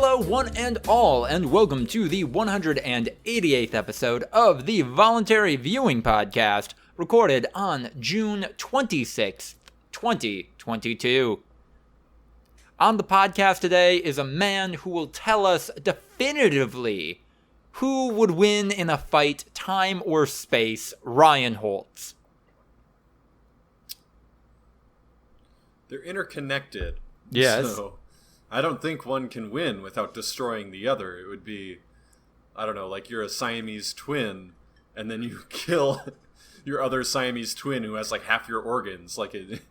Hello, one and all, and welcome to the 188th episode of the Voluntary Viewing Podcast, recorded on June 26th, 2022. On the podcast today is a man who will tell us definitively who would win in a fight, time or space, Ryan Holtz. They're interconnected. Yes. So I don't think one can win without destroying the other. It would be, I don't know, like you're a Siamese twin, and then you kill your other Siamese twin who has like half your organs. Like it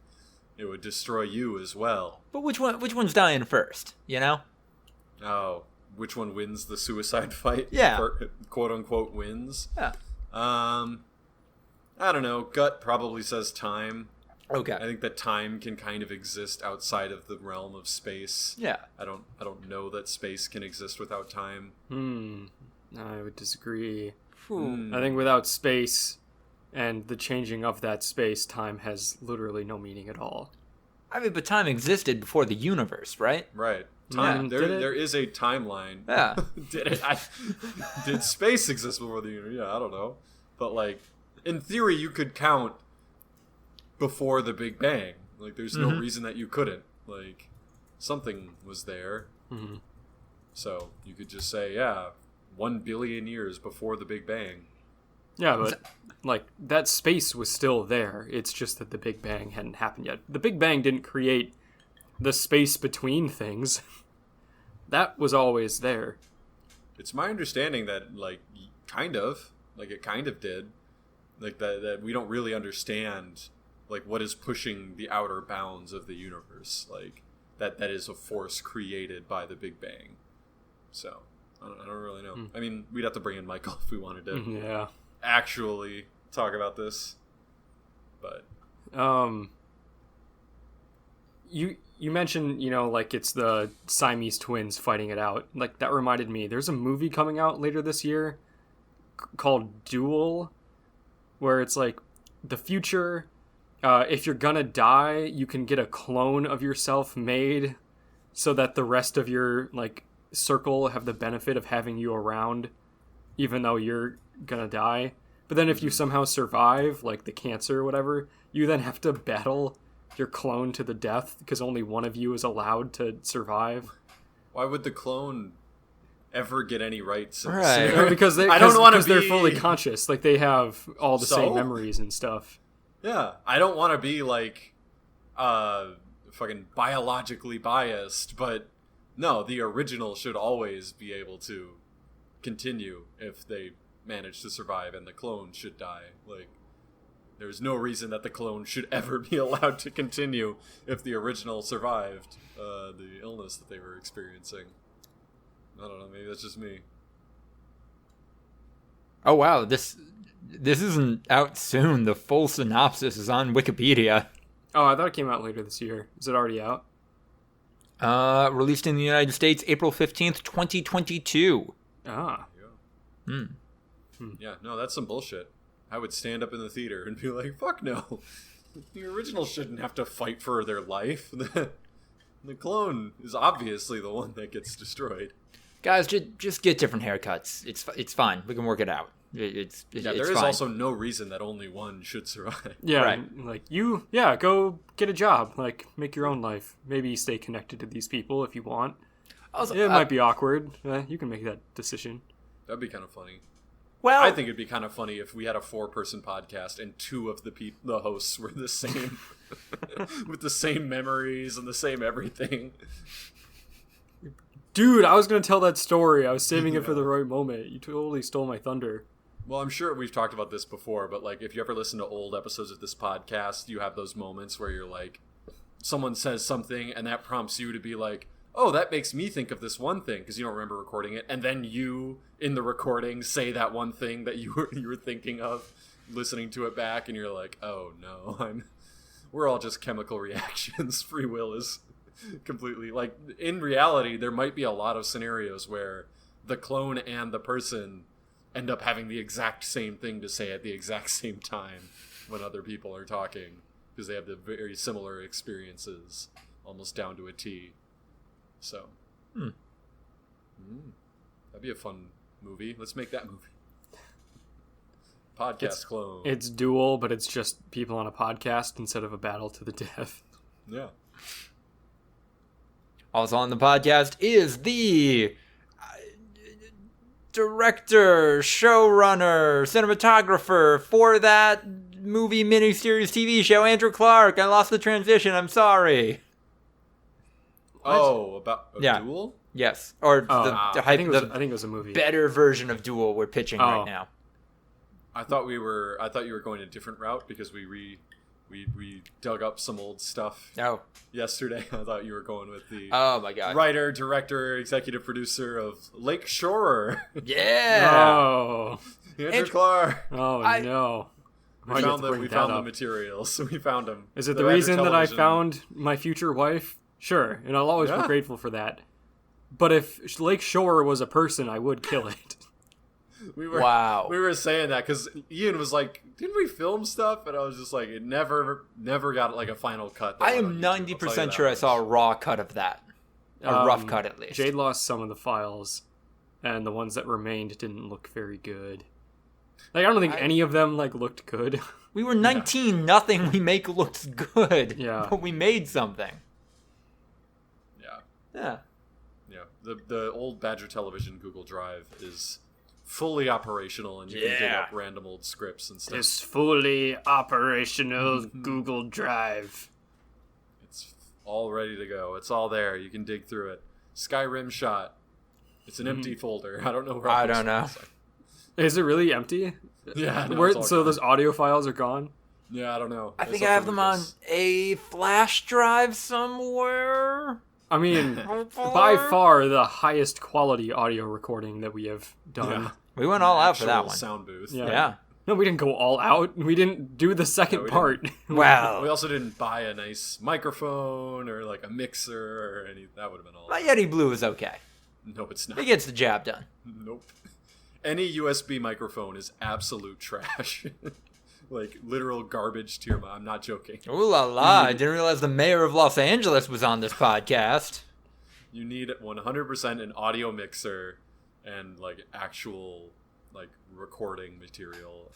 would destroy you as well. But which one's dying first, you know? Oh, which one wins the suicide fight? Yeah. Quote unquote wins? Yeah. I don't know. Gut probably says time. Okay. I think that time can kind of exist outside of the realm of space. Yeah. I don't know that space can exist without time. I would disagree. Hmm. I think without space and the changing of that space, time has literally no meaning at all. I mean, but time existed before the universe, right? Right. Time. Did it? There is a timeline. Yeah. Did it? Did space exist before the universe? Yeah, I don't know. But like, in theory, you could count before the Big Bang. Like, there's no reason that you couldn't. Like, something was there. Mm-hmm. So you could just say, yeah, 1 billion years before the Big Bang. Yeah, but like that space was still there. It's just that the Big Bang hadn't happened yet. The Big Bang didn't create the space between things. That was always there. It's my understanding that, like, it kind of did. Like, that we don't really understand, like, what is pushing the outer bounds of the universe. Like, that is a force created by the Big Bang. So, I don't really know. I mean, we'd have to bring in Michael if we wanted to actually talk about this. But You mentioned, like it's the Siamese twins fighting it out. Like, that reminded me, there's a movie coming out later this year called Duel, where it's like the future. If you're gonna die, you can get a clone of yourself made so that the rest of your like circle have the benefit of having you around even though you're gonna die. But then if you somehow survive, like the cancer or whatever, you then have to battle your clone to the death because only one of you is allowed to survive. why would the clone ever get any rights? Right. Because they're fully conscious. Like, they have all the same memories and stuff. Yeah, I don't want to be like fucking biologically biased, but no, the original should always be able to continue if they manage to survive, and the clone should die. Like, there's no reason that the clone should ever be allowed to continue if the original survived the illness that they were experiencing. I don't know, maybe that's just me. Oh, wow. This isn't out soon. The full synopsis is on Wikipedia. Oh, I thought it came out later this year. Is it already out? Released in the United States April 15th, 2022. Ah. Yeah, no, that's some bullshit. I would stand up in the theater and be like, fuck no. The original shouldn't have to fight for their life. The clone is obviously the one that gets destroyed. Guys, just get different haircuts. It's fine. We can work it out. It's there is fine. also no reason that only one should survive. Yeah, Right. Like, go get a job. Like, make your own life. Maybe stay connected to these people if you want. Also, It might be awkward. You can make that decision. That'd be kind of funny. well, I think it'd be kind of funny if we had a 4-person podcast and 2 of the hosts were the same, with the same memories and the same everything. Dude, I was going to tell that story. I was saving it for the right moment. You totally stole my thunder. Well, I'm sure we've talked about this before, but like, if you ever listen to old episodes of this podcast, you have those moments where you're like, someone says something and that prompts you to be like, oh, that makes me think of this one thing, because you don't remember recording it, and then you, in the recording, say that one thing that you were thinking of, listening to it back, and you're like, oh no, we're all just chemical reactions. Free will is completely, like, in reality, there might be a lot of scenarios where the clone and the person end up having the exact same thing to say at the exact same time when other people are talking, because they have the very similar experiences, almost down to a T. So, That'd be a fun movie. Let's make that movie. Podcast clone. It's Duel, but it's just people on a podcast instead of a battle to the death. Yeah. Also on the podcast is the director, showrunner, cinematographer for that movie miniseries TV show, Andrew Clark. I lost the transition. I'm sorry. Oh, about a Yeah. Duel? Yes, or I the think it was a movie. better version of Duel we're pitching right now. I thought you were going a different route because we dug up some old stuff Oh, yesterday. I thought you were going with the oh my God! writer, director, executive producer of Lake Shore, Yeah. Oh. Andrew Clark. Oh, no. We found the materials. We found them. Is it the reason that I found my future wife? Sure, and I'll always be grateful for that. But if Lake Shore was a person, I would kill it. We were saying that because Ian was like, "Didn't we film stuff?" And I was just like, "It never got like a final cut." I am 90% sure I saw a raw cut of that, a rough cut at least. Jade lost some of the files, and the ones that remained didn't look very good. Like, I don't think any of them looked good. We were 19. Nothing we make looks good. Yeah, but we made something. Yeah. The old Badger Television Google Drive is fully operational, and you can dig up random old scripts and stuff. This fully operational Google Drive. It's all ready to go. It's all there. You can dig through it. Skyrim shot. It's an empty folder. I don't know where. I don't know. Is it really empty? Yeah. No, so those audio files are gone? Yeah, I don't know. I think I have them on a flash drive somewhere. I mean, by far the highest quality audio recording that we have done. Yeah. We went all out for that one. Sound booth. Yeah. No, we didn't go all out. We didn't do the second part. Well, we also didn't buy a nice microphone or like a mixer or any. That would have been all. my Yeti Blue is okay. No, it's not. It gets the job done. Nope. Any USB microphone is absolute trash. Like literal garbage to your mind. I'm not joking. Ooh la la! I didn't realize the mayor of Los Angeles was on this podcast. You need 100% an audio mixer and like actual like recording material.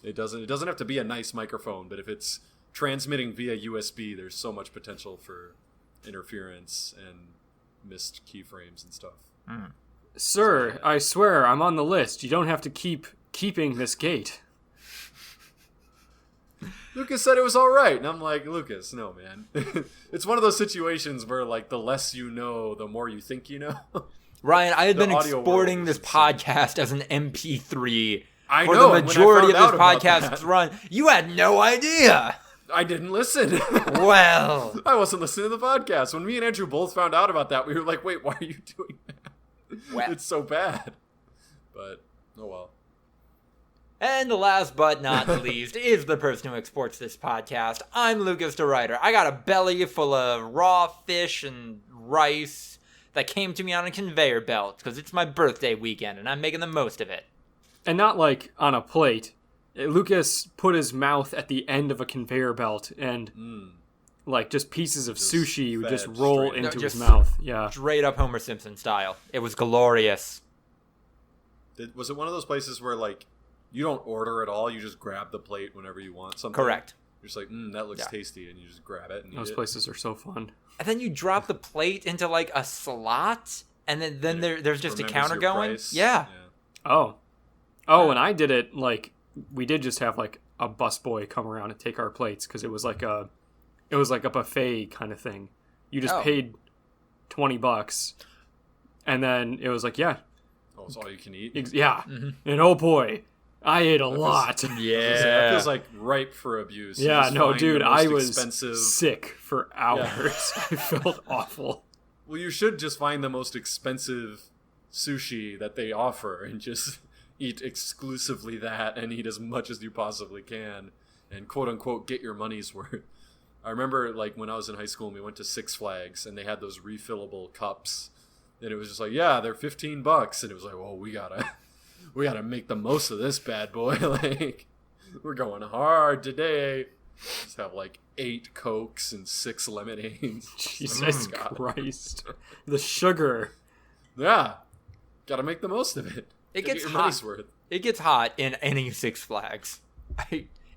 It doesn't have to be a nice microphone, but if it's transmitting via USB, there's so much potential for interference and missed keyframes and stuff. Sir, I swear I'm on the list. You don't have to keeping this gate. Lucas said it was all right, and I'm like, Lucas, no, man. It's one of those situations where like the less you know, the more you think you know. Ryan, I had The been audio exporting world this is podcast as an MP3 I for know, the and when I majority of found this out about podcast's that- run. You had no idea. I didn't listen. Well, I wasn't listening to the podcast. When me and Andrew both found out about that, we were like, wait, why are you doing that? Well. It's so bad. But, oh well. and the last but not least is the person who exports this podcast. I'm Lucas the Writer. I got a belly full of raw fish and rice that came to me on a conveyor belt because it's my birthday weekend and I'm making the most of it. And not like on a plate. Lucas put his mouth at the end of a conveyor belt and like just pieces of Just sushi would just fed roll straight into No, his just- mouth. Yeah. Straight up Homer Simpson style. It was glorious. Was it one of those places where, like, you don't order at all, you just grab the plate whenever you want something? Correct. You're just like, that looks Yeah. tasty, and you just grab it and Those eat it. places are so fun. And then you drop the plate into like a slot and then there's just a Remembers counter your going. price. Yeah. Oh, and I did it like we did just have like a busboy come around and take our plates because it was like a buffet kind of thing. You just Oh. paid $20, and then it was like Oh, it's all you can eat? and oh boy, I ate a lot. Yeah. That feels like ripe for abuse. You Yeah, just no, find dude, the most I was expensive... sick for hours. I felt awful. Well, you should just find the most expensive sushi that they offer and just eat exclusively that and eat as much as you possibly can and quote-unquote get your money's worth. I remember, like, when I was in high school and we went to Six Flags and they had those refillable cups and it was just like, yeah, they're $15 and it was like, well, we gotta make the most of this bad boy. Like, we're going hard today. Just have like 8 Cokes and 6 lemonades. Jesus Christ. The sugar. Yeah. Gotta make the most of it. It Gotta gets get your money's worth. It gets hot in any Six Flags.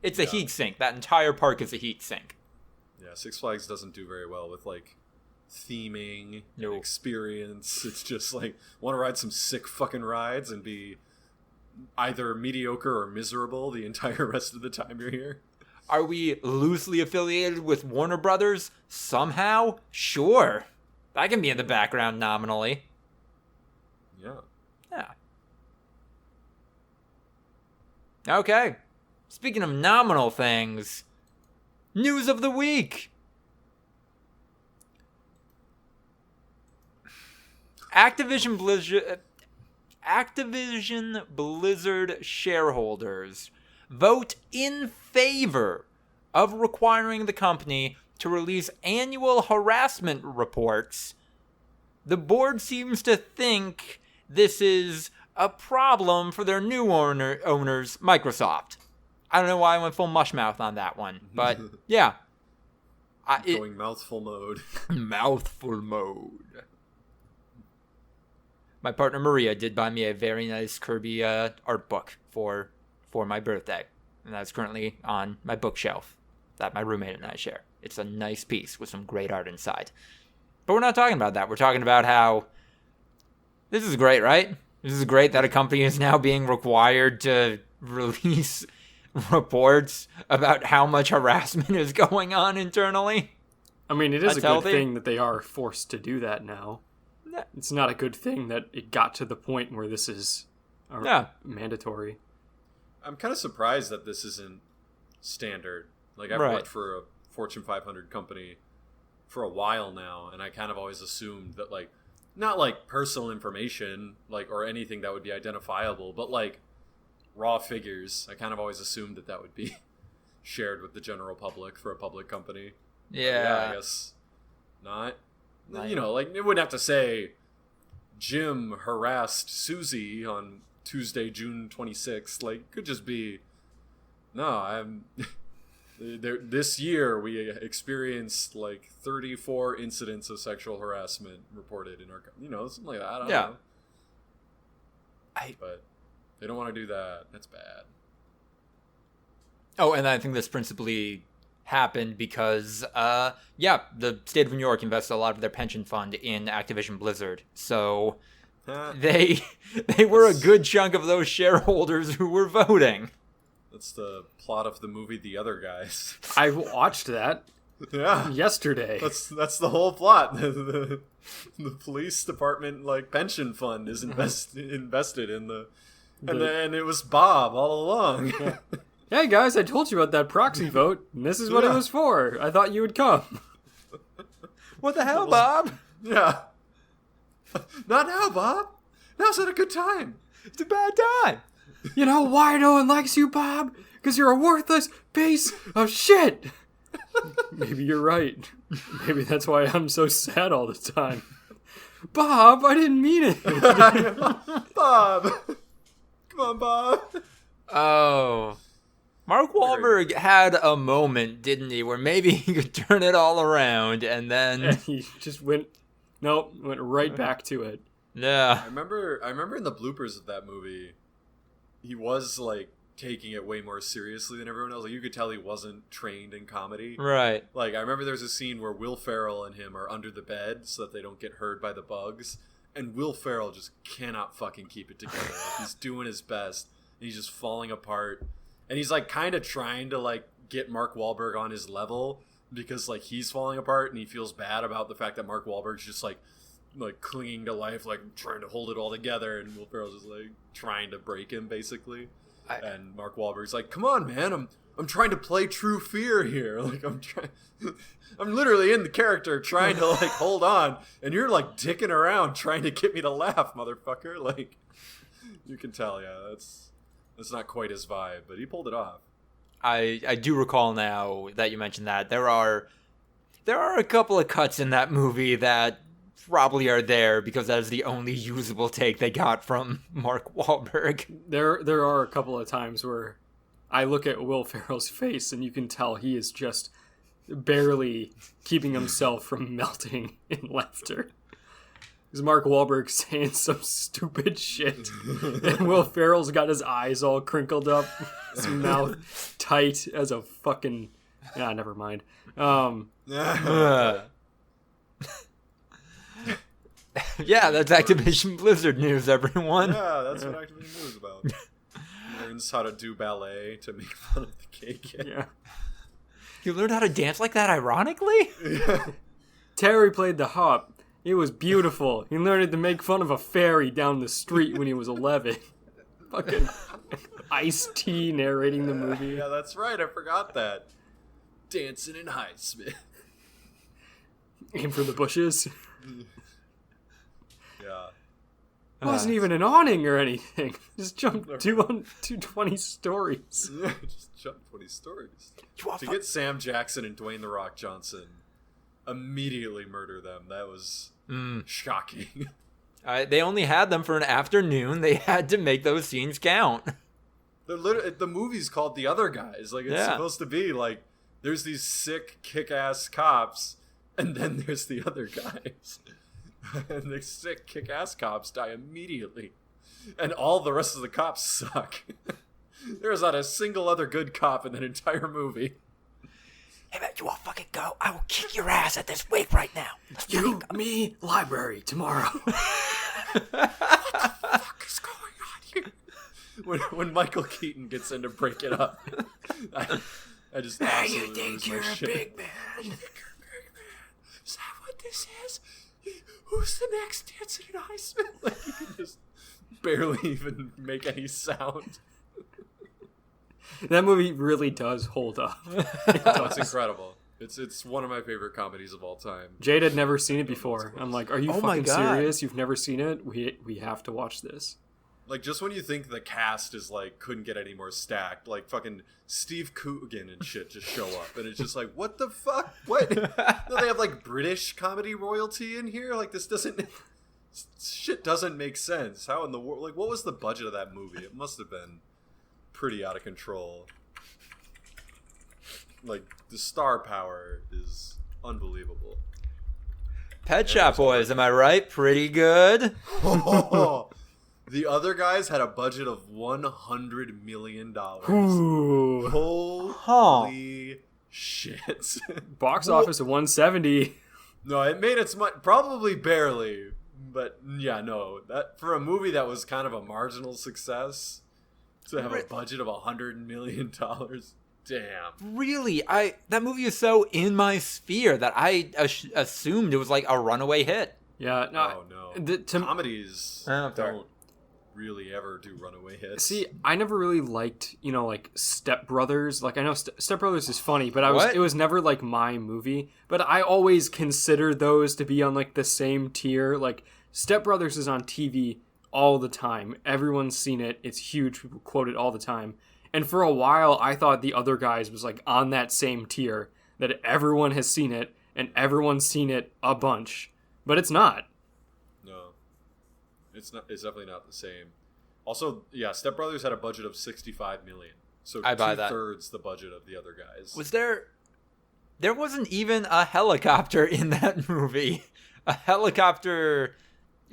It's a heat sink. That entire park is a heat sink. Yeah, Six Flags doesn't do very well with like theming and experience. It's just like, want to ride some sick fucking rides and be either mediocre or miserable the entire rest of the time you're here. Are we loosely affiliated with Warner Brothers? Somehow? Sure. That can be in the background nominally. Yeah. Okay. Speaking of nominal things, news of the week. Activision Blizzard shareholders vote in favor of requiring the company to release annual harassment reports. The board seems to think this is a problem for their new owners, Microsoft. I don't know why I went full mushmouth on that one, but yeah. Going mouthful mode. Mouthful mode. My partner Maria did buy me a very nice Kirby art book for my birthday, and that's currently on my bookshelf that my roommate and I share. It's a nice piece with some great art inside. But we're not talking about that. We're talking about how this is great, right? This is great that a company is now being required to release reports about how much harassment is going on internally. I mean, it is That's a good healthy. thing that they are forced to do that now. Yeah. It's not a good thing that it got to the point where this is mandatory. I'm kind of surprised that this isn't standard. Like, I've worked for a Fortune 500 company for a while now, and I kind of always assumed that, like, not like personal information, like, or anything that would be identifiable, but like raw figures. I kind of always assumed that would be shared with the general public for a public company. Yeah. I guess not. You know, like, it wouldn't have to say Jim harassed Susie on Tuesday, June 26th. Like, could just be, this year we experienced like 34 incidents of sexual harassment reported in our, something like that. I don't know. But they don't want to do that. That's bad. Oh, and I think this principally happened because, the state of New York invested a lot of their pension fund in Activision Blizzard. So they were a good chunk of those shareholders who were voting. That's the plot of the movie The Other Guys. I watched that. Yeah, yesterday. That's the whole plot. The police department pension fund is invested in and it was Bob all along. Yeah. Hey guys, I told you about that proxy vote, and this is what it was for. I thought you would come. What the hell, Bob? Yeah. Not now, Bob. Now's not a good time. It's a bad time. You know why no one likes you, Bob? Because you're a worthless piece of shit. Maybe you're right. Maybe that's why I'm so sad all the time. Bob, I didn't mean it. Bob. Come on, Bob. Oh. Mark Wahlberg had a moment, didn't he, where maybe he could turn it all around, and then... And he just went right back to it. Yeah. I remember in the bloopers of that movie, he was, taking it way more seriously than everyone else. Like, you could tell he wasn't trained in comedy. Right. I remember there's a scene where Will Ferrell and him are under the bed so that they don't get hurt by the bugs, and Will Ferrell just cannot fucking keep it together. He's doing his best, and he's just falling apart. And he's, kind of trying to, get Mark Wahlberg on his level because, he's falling apart, and he feels bad about the fact that Mark Wahlberg's just, clinging to life, trying to hold it all together, and Will Ferrell's just, trying to break him, basically. And Mark Wahlberg's like, come on, man, I'm trying to play true fear here. I'm literally in the character trying to, hold on, and you're, dicking around trying to get me to laugh, motherfucker. You can tell, yeah, that's not quite his vibe, but he pulled it off. I do recall now that you mentioned that there are a couple of cuts in that movie that probably are there because that is the only usable take they got from Mark Wahlberg. There are a couple of times where I look at Will Ferrell's face and you can tell he is just barely keeping himself from melting in laughter. Is Mark Wahlberg saying some stupid shit, and Will Ferrell's got his eyes all crinkled up, his mouth tight as a fucking... never mind. Yeah, that's Activision Blizzard news, everyone. Yeah, that's what Activision Blue is about. Learns how to do ballet to make fun of the KK. Yeah. You learned how to dance like that ironically? Yeah. Terry played the harp. It was beautiful. He learned to make fun of a fairy down the street when he was 11. Fucking Ice-T narrating the movie. Yeah, that's right. I forgot that. Dancing in Highsmith. Aim for the bushes. Yeah. It wasn't even an awning or anything. Just jumped 220 stories. Yeah, just jump 20 stories. To get Sam Jackson and Dwayne "The Rock" Johnson, immediately murder them. That was shocking. They only had them for an afternoon. They had to make those scenes count. The movie's called The Other Guys. Like, it's supposed to be like, there's these sick, kick-ass cops, and then there's the other guys. And the sick, kick-ass cops die immediately. And all the rest of the cops suck. There's not a single other good cop in that entire movie. Hey man, you want to fucking go? I will kick your ass at this wig right now. You, me, library tomorrow. What the fuck is going on here? When Michael Keaton gets in to break it up, I just absolutely You think lose you're my a shit. big man? You think you're a big man? Is that what this is? Who's the next dancing in Highsmith? Like, you can just barely even make any sound. That movie really does hold up. It's incredible. It's one of my favorite comedies of all time. Jade had never seen it before. I'm like, are you Oh my fucking God. serious? You've never seen it? We have to watch this. Like, just when you think the cast is like couldn't get any more stacked, like fucking Steve Coogan and shit just show up, and it's just like, what the fuck? What? No, they have like British comedy royalty in here. Like, this shit doesn't make sense. How in the world? Like, what was the budget of that movie? It must have been pretty out of control. Like, the star power is unbelievable. Pet Shop Boys, am I right? Pretty good. The Other Guys had a budget of $100 million. Ooh. Holy shit. Box office of 170. No, it made its money, probably barely, but yeah, no. That for a movie that was kind of a marginal success, to have a budget of $100 million, damn. Really, that movie is so in my sphere that I assumed it was like a runaway hit. Yeah, Oh no. Comedies fair. don't really ever do runaway hits. See, I never really liked, like Step Brothers. Like, I know Step Brothers is funny, but What? it was never like my movie. But I always consider those to be on like the same tier. Like, Step Brothers is on TV all the time. Everyone's seen it. It's huge. People quote it all the time. And for a while, I thought The Other Guys was like on that same tier, that everyone has seen it and everyone's seen it a bunch. But it's not. No. It's not. It's definitely not the same. Also, yeah, Step Brothers had a budget of $65 million. So I buy that. 2/3 the budget of The Other Guys. Was there wasn't even a helicopter in that movie. A helicopter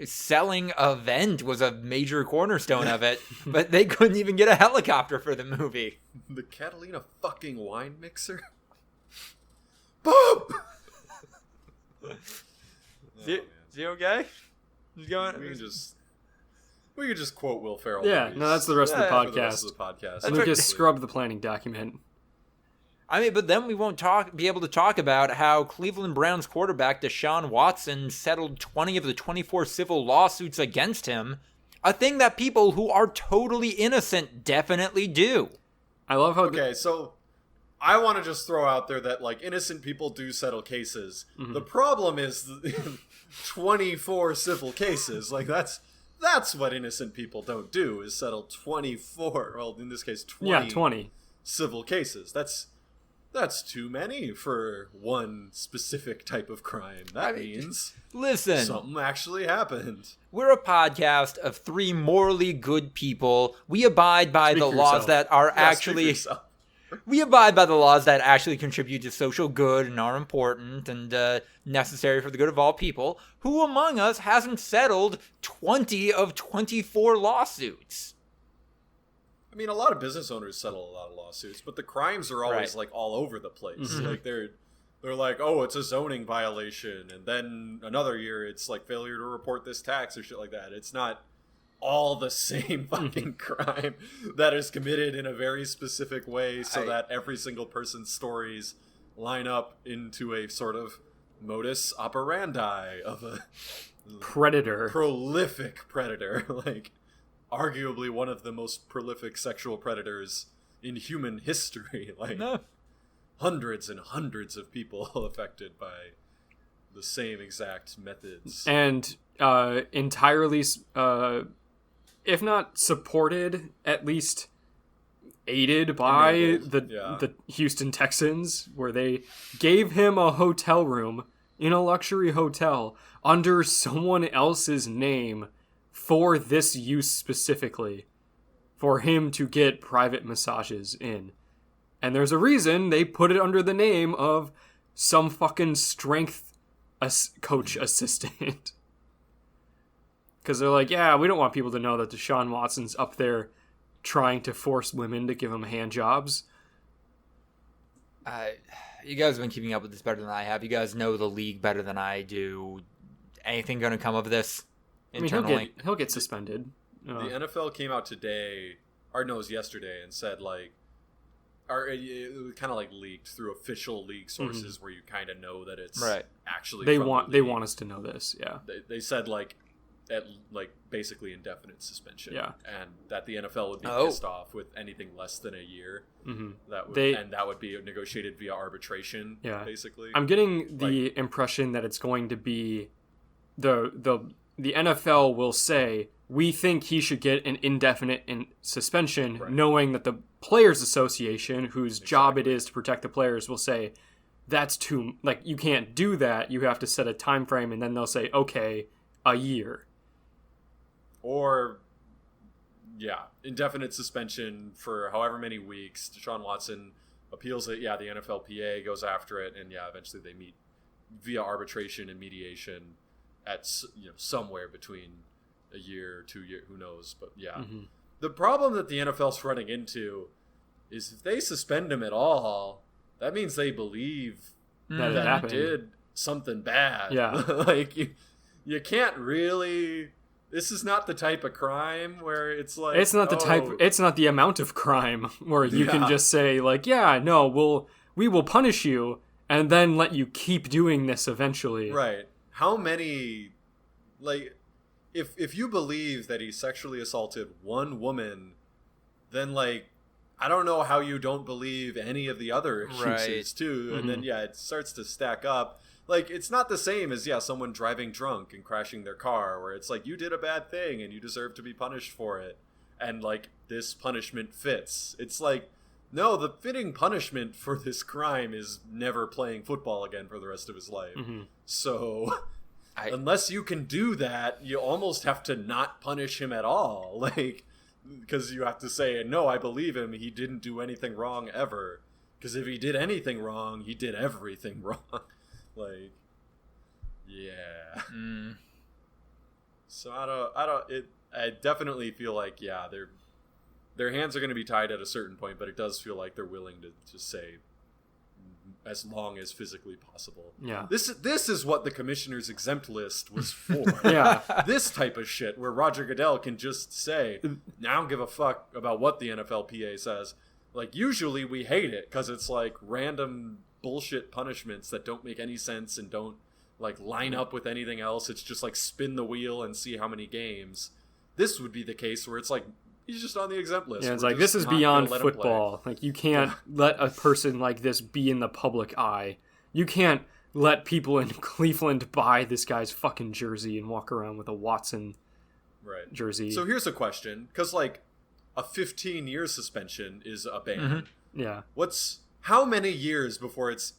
selling event was a major cornerstone of it, but they couldn't even get a helicopter for the movie. The Catalina fucking wine mixer? Boom! Is he okay? He's going. We could just quote Will Ferrell. Yeah, movies. no, that's the rest of the For podcast. the rest of the podcast. And we just scrub the planning document. I mean, but then we won't be able to talk about how Cleveland Browns quarterback Deshaun Watson settled 20 of the 24 civil lawsuits against him, a thing that people who are totally innocent definitely do. I love how... Okay, so I want to just throw out there that, like, innocent people do settle cases. Mm-hmm. The problem is 24 civil cases. Like, that's what innocent people don't do, is settle 24, well, in this case, 20 civil cases. That's too many for one specific type of crime. That means Listen, something actually happened. we're a podcast of three morally good people. We abide by Speak the for laws yourself. that are Yeah, speak for actually... yourself. We abide by the laws that actually contribute to social good and are important and necessary for the good of all people. Who among us hasn't settled 20 of 24 lawsuits? I mean, a lot of business owners settle a lot of lawsuits, but the crimes are always like all over the place. Mm-hmm. Like they're like, oh, it's a zoning violation, and then another year it's like failure to report this tax or shit like that. It's not all the same fucking crime that is committed in a very specific way so that every single person's stories line up into a sort of modus operandi of a Predator. prolific predator, like arguably one of the most prolific sexual predators in human history. Like hundreds and hundreds of people affected by the same exact methods. And entirely if not supported, at least aided by the Houston Texans, where they gave him a hotel room in a luxury hotel under someone else's name for this use specifically, for him to get private massages in. And there's a reason they put it under the name of some fucking strength coach assistant. Because they're like, yeah, we don't want people to know that Deshaun Watson's up there trying to force women to give him hand jobs. You guys have been keeping up with this better than I have. You guys know the league better than I do. Anything going to come of this internally? I mean, he'll get suspended. The NFL came out today, or no, it was yesterday, and said like, it kind of like leaked through official league sources where you kind of know that it's actually they want us to know this. Yeah, they said like basically indefinite suspension. Yeah, and that the NFL would be pissed off with anything less than a year. Mm-hmm. That would be negotiated via arbitration. Yeah, basically. I'm getting the impression that it's going to be the NFL will say, we think he should get an indefinite suspension, knowing that the Players Association, whose job it is to protect the players, will say, that's too, like, you can't do that. You have to set a time frame, and then they'll say, okay, a year. Or, indefinite suspension for however many weeks. Deshaun Watson appeals it. Yeah, the NFLPA goes after it, and eventually they meet via arbitration and mediation at somewhere between a year, 2 years, who knows? But the problem that the NFL's running into is if they suspend him at all, that means they believe that he did something bad. Yeah, like you can't really. This is not the type of crime where it's like it's not the type. It's not the amount of crime where you can just say like, we will punish you and then let you keep doing this eventually. Right. How many, like, if you believe that he sexually assaulted one woman, then, like, I don't know how you don't believe any of the other accuses, too. And then, it starts to stack up. Like, it's not the same as, someone driving drunk and crashing their car, where it's like, you did a bad thing and you deserve to be punished for it. And, like, this punishment fits. It's like, no, the fitting punishment for this crime is never playing football again for the rest of his life. So, unless you can do that, you almost have to not punish him at all. Like, because you have to say, no, I believe him. He didn't do anything wrong ever. Because if he did anything wrong, he did everything wrong. Like, So I definitely feel like, their hands are going to be tied at a certain point, but it does feel like they're willing to just say as long as physically possible. Yeah. This is what the commissioner's exempt list was for. This type of shit where Roger Goodell can just say, I don't give a fuck about what the NFLPA says. Like, usually we hate it because it's like random bullshit punishments that don't make any sense and don't like line up with anything else. It's just like spin the wheel and see how many games. This would be the case where it's like, he's just on the exempt list. Yeah, it's like, this is beyond football. Like, you can't let a person like this be in the public eye. You can't let people in Cleveland buy this guy's fucking jersey and walk around with a Watson jersey. So here's a question, because like a 15-year suspension is a ban. Yeah. How many years before it's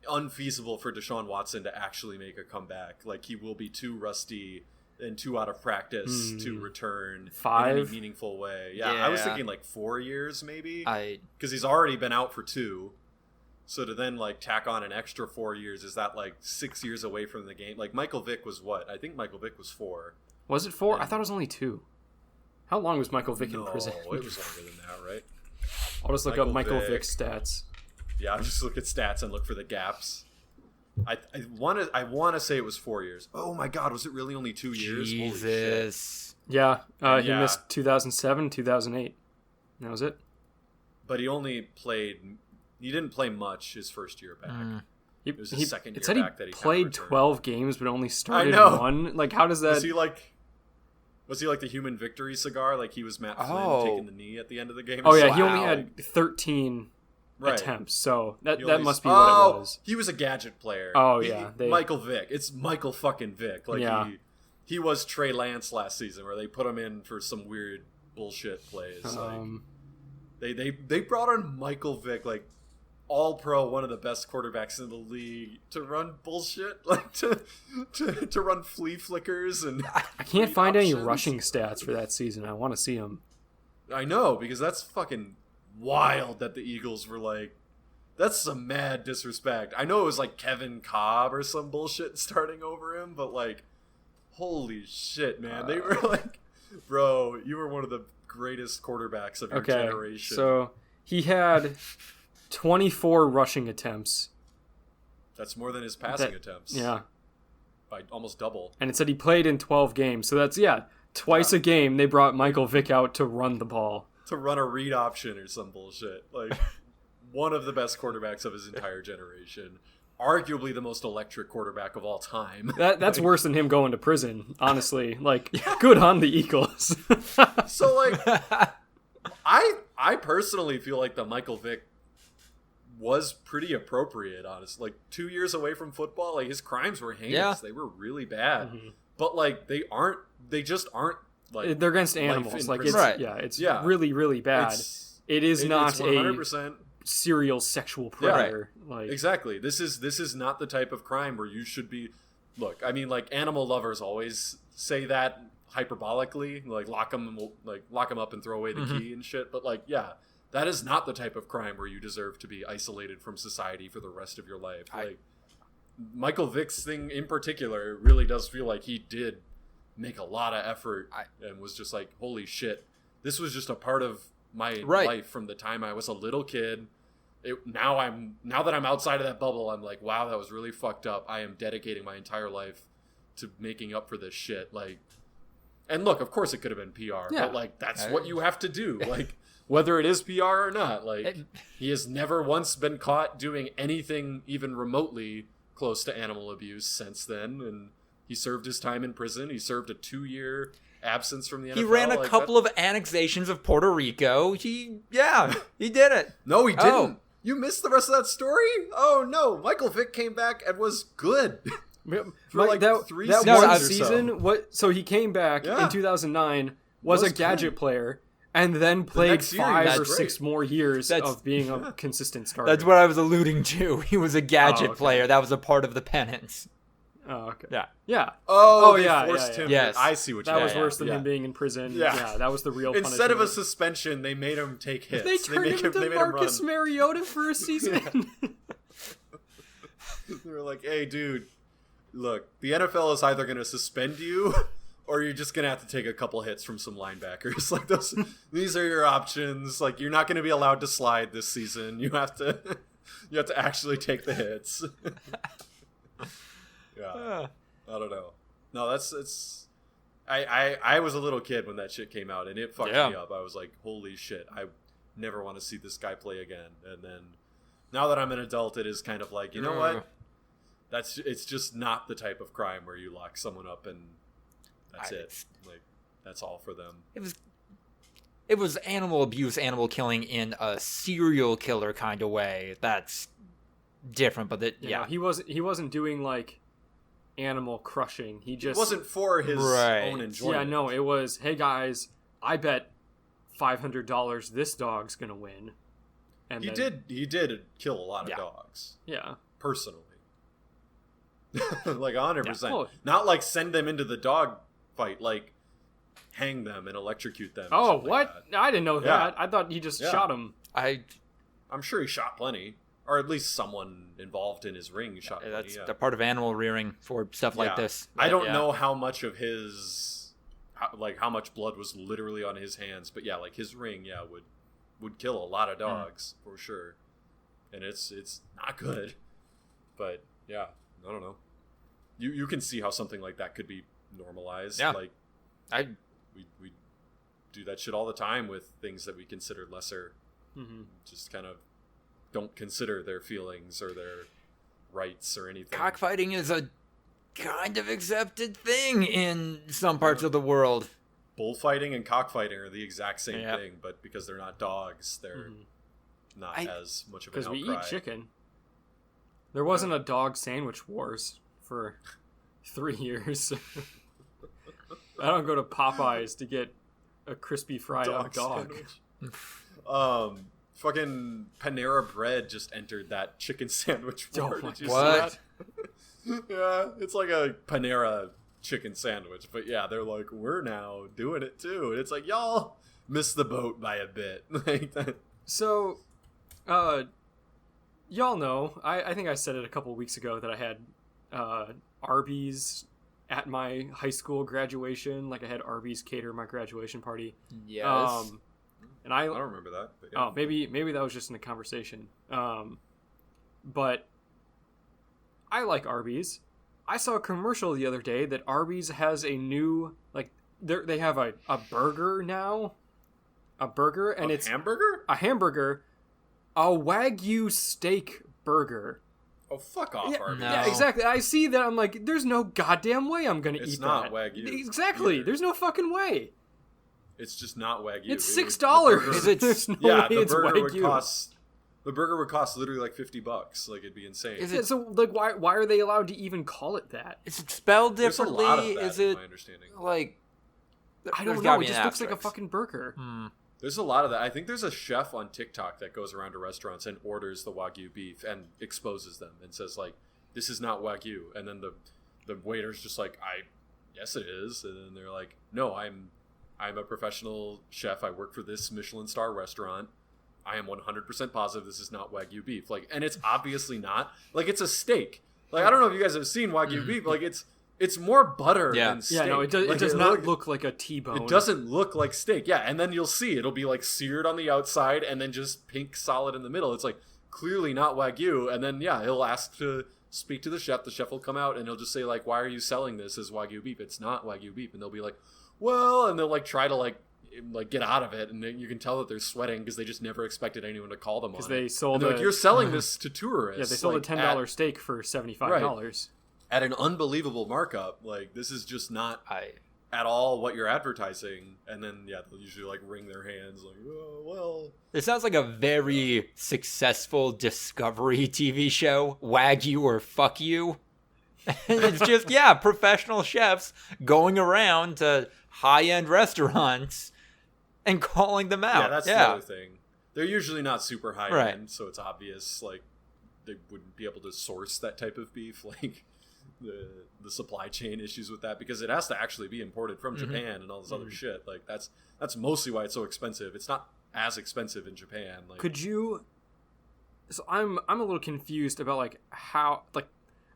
unfeasible for Deshaun Watson to actually make a comeback? Like, he will be too rusty. and 2 out of practice to return 5 in any meaningful way. Yeah, I was thinking like 4 years maybe, because he's already been out for 2. So to then like tack on an extra 4 years, is that like 6 years away from the game? Like Michael Vick was what? I think Michael Vick was 4. Was it 4? I thought it was only 2. How long was Michael Vick in prison? No, it was longer than that, right? I'll just look up Michael Vick's stats. Yeah, I'll just look at stats and look for the gaps. I want to say it was 4 years. Oh my God, was it really only 2 years? Jesus. Yeah, he missed 2007, 2008. That was it. But he didn't play much his first year back. It was his second year back that he played 12 games, but only started 1. Like, how does that? Was he like the human victory cigar? Like he was Matt Flynn taking the knee at the end of the game? Oh yeah, he only had 13 attempts, so that must be what it was. He was a gadget player. Oh yeah, Michael Vick. It's Michael fucking Vick. Like he was Trey Lance last season, where they put him in for some weird bullshit plays. They brought on Michael Vick, like all pro, one of the best quarterbacks in the league, to run bullshit, like to run flea flickers and I can't find any rushing stats for that season. I want to see them. I know, because that's fucking wild that the Eagles were like, that's some mad disrespect. I know it was like Kevin Cobb or some bullshit starting over him, but like, holy shit, man. They were like, bro, you were one of the greatest quarterbacks of your generation. So he had 24 rushing attempts. That's more than his passing attempts. Yeah. By almost double. And it said he played in 12 games. So that's, twice a game they brought Michael Vick out to run the ball. To run a read option or some bullshit. Like, one of the best quarterbacks of his entire generation. Arguably the most electric quarterback of all time. That's worse than him going to prison, honestly. Like, good on the Eagles. So, like, I personally feel like the Michael Vick was pretty appropriate, honestly. Like, 2 years away from football, like, his crimes were heinous. Yeah. They were really bad. Mm-hmm. But, like, they just aren't, like, they're against animals. Like, it's really, really bad. It's not 100%. A serial sexual predator. Yeah, like, exactly. This is not the type of crime where you should be. Look, I mean, like, animal lovers always say that hyperbolically, like lock them up and throw away the key and shit. But like, yeah, that is not the type of crime where you deserve to be isolated from society for the rest of your life. Like, Michael Vick's thing in particular really does feel like he did make a lot of effort and was just like, holy shit, this was just a part of my life from the time I was a little kid. Now that I'm outside of that bubble, I'm like, wow, that was really fucked up. I am dedicating my entire life to making up for this shit. Like, and look, of course it could have been PR, but like, that's what you have to do. Like, whether it is PR or not, like, he has never once been caught doing anything even remotely close to animal abuse since then. And he served his time in prison. He served a 2-year absence from the NFL. He ran a couple of annexations of Puerto Rico. He did it. No, he didn't. Oh. You missed the rest of that story? Oh no, Michael Vick came back and was good. For like that 3 seasons one season. So he came back in 2009, was a gadget player, and then played 5 or 6 more years of being a consistent starter. That's what I was alluding to. He was a gadget player. That was a part of the penance. Oh, okay. Yeah. Oh, yeah. Forced him. Yes. I see what you mean. That was worse than him being in prison. Yeah, that was the real punishment. Instead of a suspension, they made him take hits. They turned him to Marcus Mariota for a season. They were like, hey, dude, look, the NFL is either going to suspend you or you're just going to have to take a couple hits from some linebackers. Like, these are your options. Like, you're not going to be allowed to slide this season. You have to actually take the hits. Yeah, I don't know. No, it's. I was a little kid when that shit came out, and it fucked me up. I was like, holy shit, I never want to see this guy play again. And then, now that I'm an adult, it is kind of like, you know what? It's just not the type of crime where you lock someone up and that's it. Like, that's all for them. It was animal abuse, animal killing in a serial killer kind of way. That's different, but he wasn't doing like animal crushing. It wasn't for his own enjoyment. Yeah, no, it was, hey guys, I bet $500 this dog's gonna win. And he did kill a lot of dogs. Yeah. Personally. Like 100%. Not like send them into the dog fight, like hang them and electrocute them. Oh, like what? that. I didn't know Yeah. that. I thought he just shot him. I'm sure he shot plenty, or at least someone involved in his ring shot plenty. That's the part of animal rearing for stuff like this. I don't know how much of his, how much blood was literally on his hands, but yeah, like his ring, would kill a lot of dogs for sure, and it's not good. But yeah, I don't know. You can see how something like that could be normalized. Yeah. Like we do that shit all the time with things that we consider lesser. Mm-hmm. Just kind of don't consider their feelings or their rights or anything. Cockfighting is a kind of accepted thing in some parts of the world. Bullfighting and cockfighting are the exact same thing, but because they're not dogs, they're not as much of an outcry. Because we eat chicken. There wasn't a dog sandwich wars for 3 years. I don't go to Popeyes to get a crispy fried dog. Fucking Panera Bread just entered that chicken sandwich war. Oh, Did you what? see that? Yeah, it's like a Panera chicken sandwich, but yeah, they're like, we're now doing it too, and it's like, y'all missed the boat by a bit. Like that. So, y'all know, I think I said it a couple weeks ago that I had Arby's at my high school graduation. Like I had Arby's cater my graduation party. Yes. And I don't remember that. But yeah. Oh, maybe that was just in the conversation. But I like Arby's. I saw a commercial the other day that Arby's has a new, like, they have a burger now. A burger, and it's hamburger? A hamburger, a Wagyu steak burger. Oh, fuck off, Arby's. No. Yeah, exactly. I see that. I'm like, there's no goddamn way I'm going to eat that. It's not Wagyu. Exactly. Either. There's no fucking way. It's just not Wagyu. It's $6. There's no way it's Wagyu. The burger would cost literally like $50. Like, it'd be insane. So, like, why are they allowed to even call it that? Is it spelled There's a differently? lot of that, Is it my understanding. like? I there's don't gotta know. be It an just looks like a asterisk. fucking burger. There's a lot of that. I think there's a chef on TikTok that goes around to restaurants and orders the Wagyu beef and exposes them and says, like, this is not Wagyu. And then the waiter's just like, yes it is. And then they're like, no, I'm a professional chef. I work for this Michelin star restaurant. I am 100% positive this is not Wagyu beef. Like, and it's obviously not. Like, it's a steak. Like, I don't know if you guys have seen Wagyu beef. Like, it's more butter than steak. Yeah, no, it does not look like a T-bone. It doesn't look like steak. Yeah, and then you'll see it'll be like seared on the outside and then just pink solid in the middle. It's like clearly not Wagyu. And then yeah, he'll ask to speak to the chef. The chef will come out and he'll just say like, "Why are you selling this as Wagyu beef? It's not Wagyu beef." And they'll be like, "Well," and they'll like try to like get out of it, and then you can tell that they're sweating because they just never expected anyone to call them on it. Because they sold like, you're selling this to tourists. Yeah, they sold like, a $10 steak for $75. At an unbelievable markup. Like, this is just not at all what you're advertising. And then, yeah, they'll usually, like, wring their hands, like, oh, well. It sounds like a very successful Discovery TV show, Wagyu or Fuck You. It's just, yeah, professional chefs going around to high-end restaurants and calling them out. Yeah, that's the other thing. They're usually not super high-end, so it's obvious, like, they wouldn't be able to source that type of beef, like... The supply chain issues with that, because it has to actually be imported from Japan and all this other shit. Like that's mostly why it's so expensive. It's not as expensive in Japan. Like, could you? So I'm a little confused about like how, like,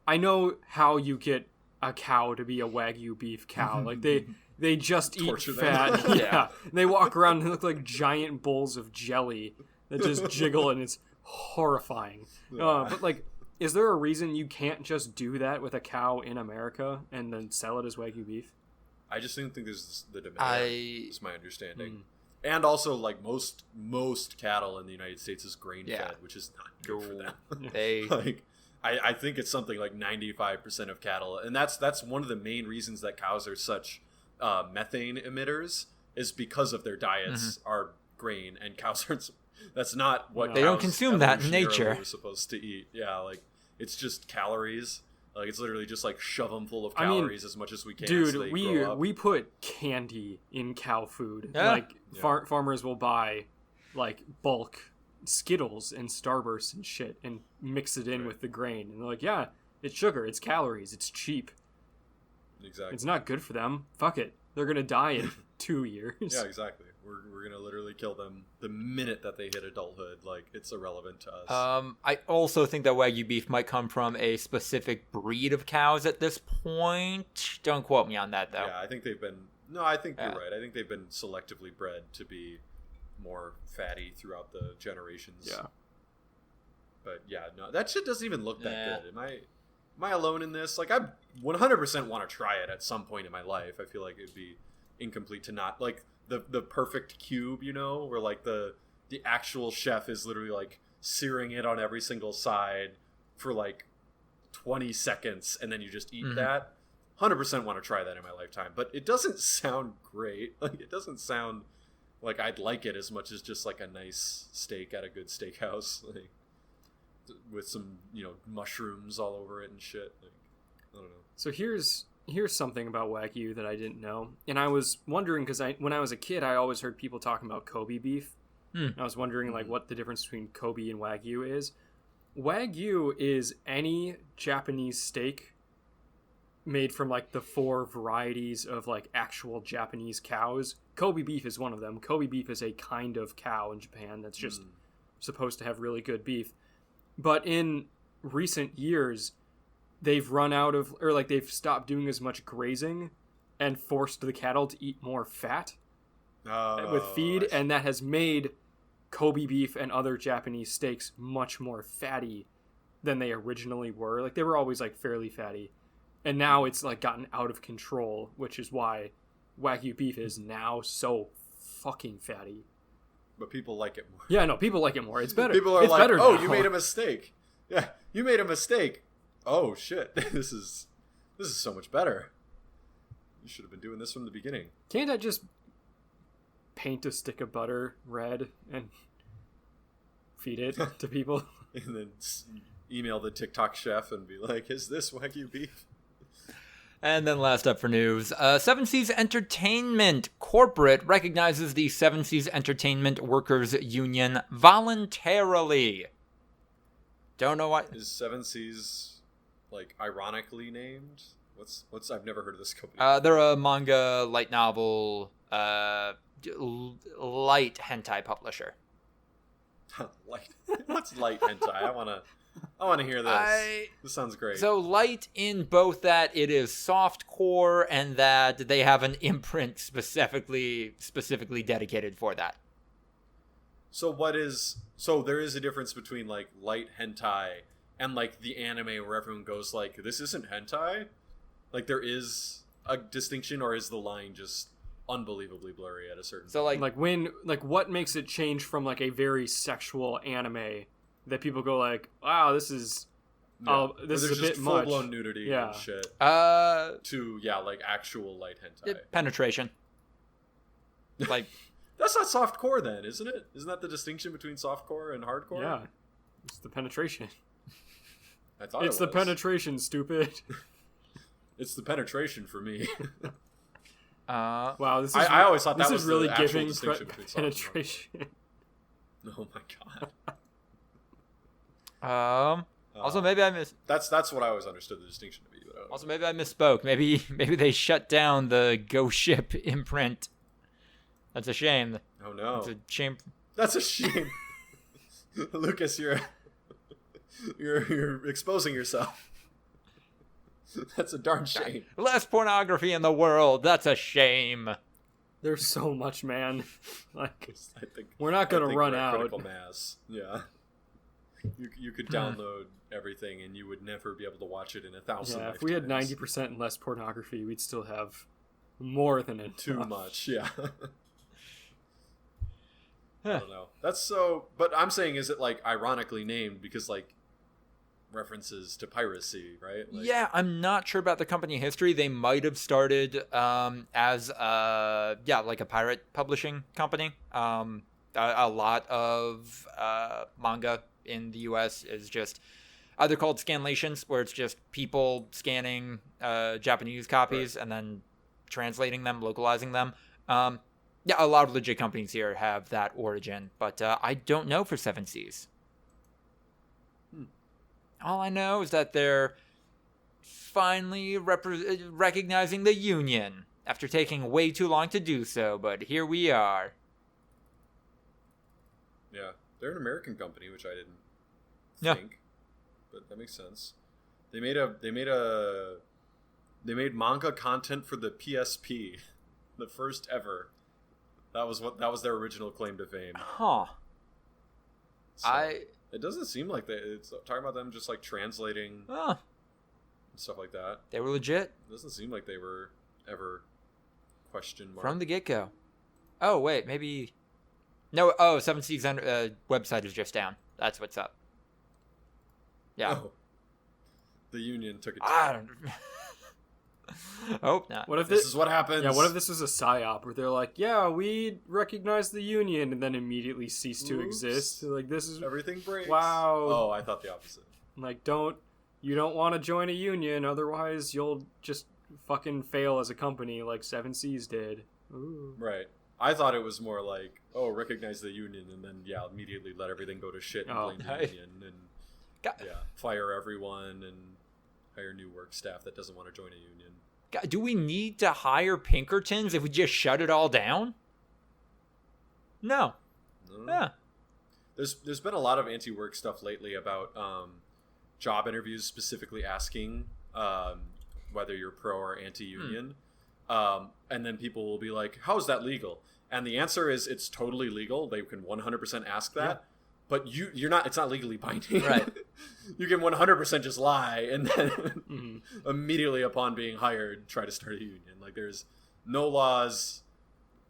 I know how you get a cow to be a Wagyu beef cow. Like they just eat fat. Yeah, they walk around and look like giant bowls of jelly that just jiggle, and it's horrifying. But like, is there a reason you can't just do that with a cow in America and then sell it as Wagyu beef? I just don't think there's the demand. Is my understanding. And also, like, most cattle in the United States is grain fed, which is not good for them. Like, I think it's something like 95% of cattle, and that's one of the main reasons that cows are such methane emitters, is because of their diets are grain, and cows aren't. That's not what they don't consume that in nature. We're supposed to eat. Yeah, like it's just calories. Like it's literally just like shove them full of calories as much as we can. Dude, so we put candy in cow food. Yeah. Like farmers will buy like bulk Skittles and Starbursts and shit and mix it in with the grain, and they're like, yeah, it's sugar, it's calories, it's cheap. Exactly. It's not good for them. Fuck it. They're going to die in 2 years. Yeah, exactly. We're going to literally kill them the minute that they hit adulthood. Like, it's irrelevant to us. I also think that Wagyu beef might come from a specific breed of cows at this point. Don't quote me on that, though. Yeah, I think they've been... No, I think you're right. I think they've been selectively bred to be more fatty throughout the generations. Yeah. But yeah, no, that shit doesn't even look that good. Am I alone in this? Like, I 100% want to try it at some point in my life. I feel like it'd be incomplete to not, like, the perfect cube, you know, where like the actual chef is literally like searing it on every single side for like 20 seconds, and then you just eat that. 100% want to try that in my lifetime, but it doesn't sound great. Like, it doesn't sound like I'd like it as much as just like a nice steak at a good steakhouse, like, with some, you know, mushrooms all over it and shit. Like, I don't know. So here's something about Wagyu that I didn't know, and I was wondering because when I was a kid, I always heard people talking about Kobe beef. I was wondering like what the difference between Kobe and Wagyu is. Wagyu is any Japanese steak made from like the 4 varieties of like actual Japanese cows. Kobe beef is one of them. Kobe beef is a kind of cow in Japan that's just supposed to have really good beef. But in recent years, they've run out of, or like they've stopped doing as much grazing and forced the cattle to eat more fat with feed, and that has made Kobe beef and other Japanese steaks much more fatty than they originally were. Like, they were always like fairly fatty, and now it's like gotten out of control, which is why Wagyu beef is now so fucking fatty. But people like it more. Yeah, no, people like it more. It's better. People are it's like, better oh, now. you made a mistake. Yeah, you made a mistake. Oh shit, this is so much better. You should have been doing this from the beginning. Can't I just paint a stick of butter red and feed it to people? And then email the TikTok chef and be like, is this Wagyu beef? And then last up for news, Seven Seas Entertainment Corporate recognizes the Seven Seas Entertainment Workers Union voluntarily. Don't know why. Is Seven Seas, like, ironically named? What's I've never heard of this company. They're a manga, light novel, light hentai publisher. Light. What's light hentai? I want to hear this. This sounds great. So light in both that it is softcore and that they have an imprint specifically dedicated for that. So there is a difference between like light hentai and like the anime where everyone goes like, this isn't hentai? Like, there is a distinction, or is the line just unbelievably blurry at a certain point? Like what makes it change from like a very sexual anime that people go like, wow, this is this is a bit much, full-blown nudity and shit, to like actual light hentai penetration. Like, that's not softcore then, isn't it? Isn't that the distinction between softcore and hardcore? Yeah, it's the penetration. I thought it's the penetration, stupid. It's the penetration for me. Wow, I always thought that was really the actual giving distinction between soft and penetration. Oh my god. Also, maybe I missed. That's what I always understood the distinction to be. But also, maybe I misspoke. Maybe they shut down the Go Ship imprint. That's a shame. Oh no. It's a shame. That's a shame. Lucas, you're exposing yourself. That's a darn shame. Less pornography in the world. That's a shame. There's so much, man. Like, I think we're not gonna run we're at out. critical mass. Yeah. You could download everything and you would never be able to watch it in 1,000 Yeah, lifetimes. if we had 90% less pornography, we'd still have more than enough. Too much, yeah. I don't know. That's so... But I'm saying, is it, like, ironically named because, like, references to piracy, right? Like, yeah, I'm not sure about the company history. They might have started as like a pirate publishing company. A lot of manga in the US is just either called scanlations, where it's just people scanning Japanese copies and then translating them, localizing them. Yeah, a lot of legit companies here have that origin, but I don't know for Seven Seas. All I know is that they're finally recognizing the Union after taking way too long to do so, but here we are. Yeah, they're an American company, which I didn't think, but that makes sense. They made manga content for the PSP, the first ever. That was their original claim to fame. Huh. So, it doesn't seem like it's talking about them just like translating and stuff like that. They were legit. It doesn't seem like they were ever question mark. From the get-go. Oh, wait, maybe... No, Seven Seas website is just down. That's what's up. Yeah. Oh. The Union took it I down. don't... Hope not. What if This is what happens. Yeah, what if this was a psyop where they're like, yeah, we recognize the Union, and then immediately cease to exist? They're like, this is Everything breaks. wow. Oh, I thought the opposite. Like, you don't want to join a union, otherwise you'll just fucking fail as a company like Seven Seas did. Ooh. Right. I thought it was more like, oh, recognize the Union, and then immediately let everything go to shit and blame the Union, and fire everyone and hire new work staff that doesn't want to join a union. God, do we need to hire Pinkertons if we just shut it all down? No. Yeah. There's been a lot of anti-work stuff lately about job interviews specifically asking whether you're pro or anti-union. And then people will be like, how is that legal? And the answer is it's totally legal. They can 100% ask that. Yeah. But you're not. It's not legally binding. Right. You can 100% just lie and then immediately upon being hired try to start a union. Like there's no laws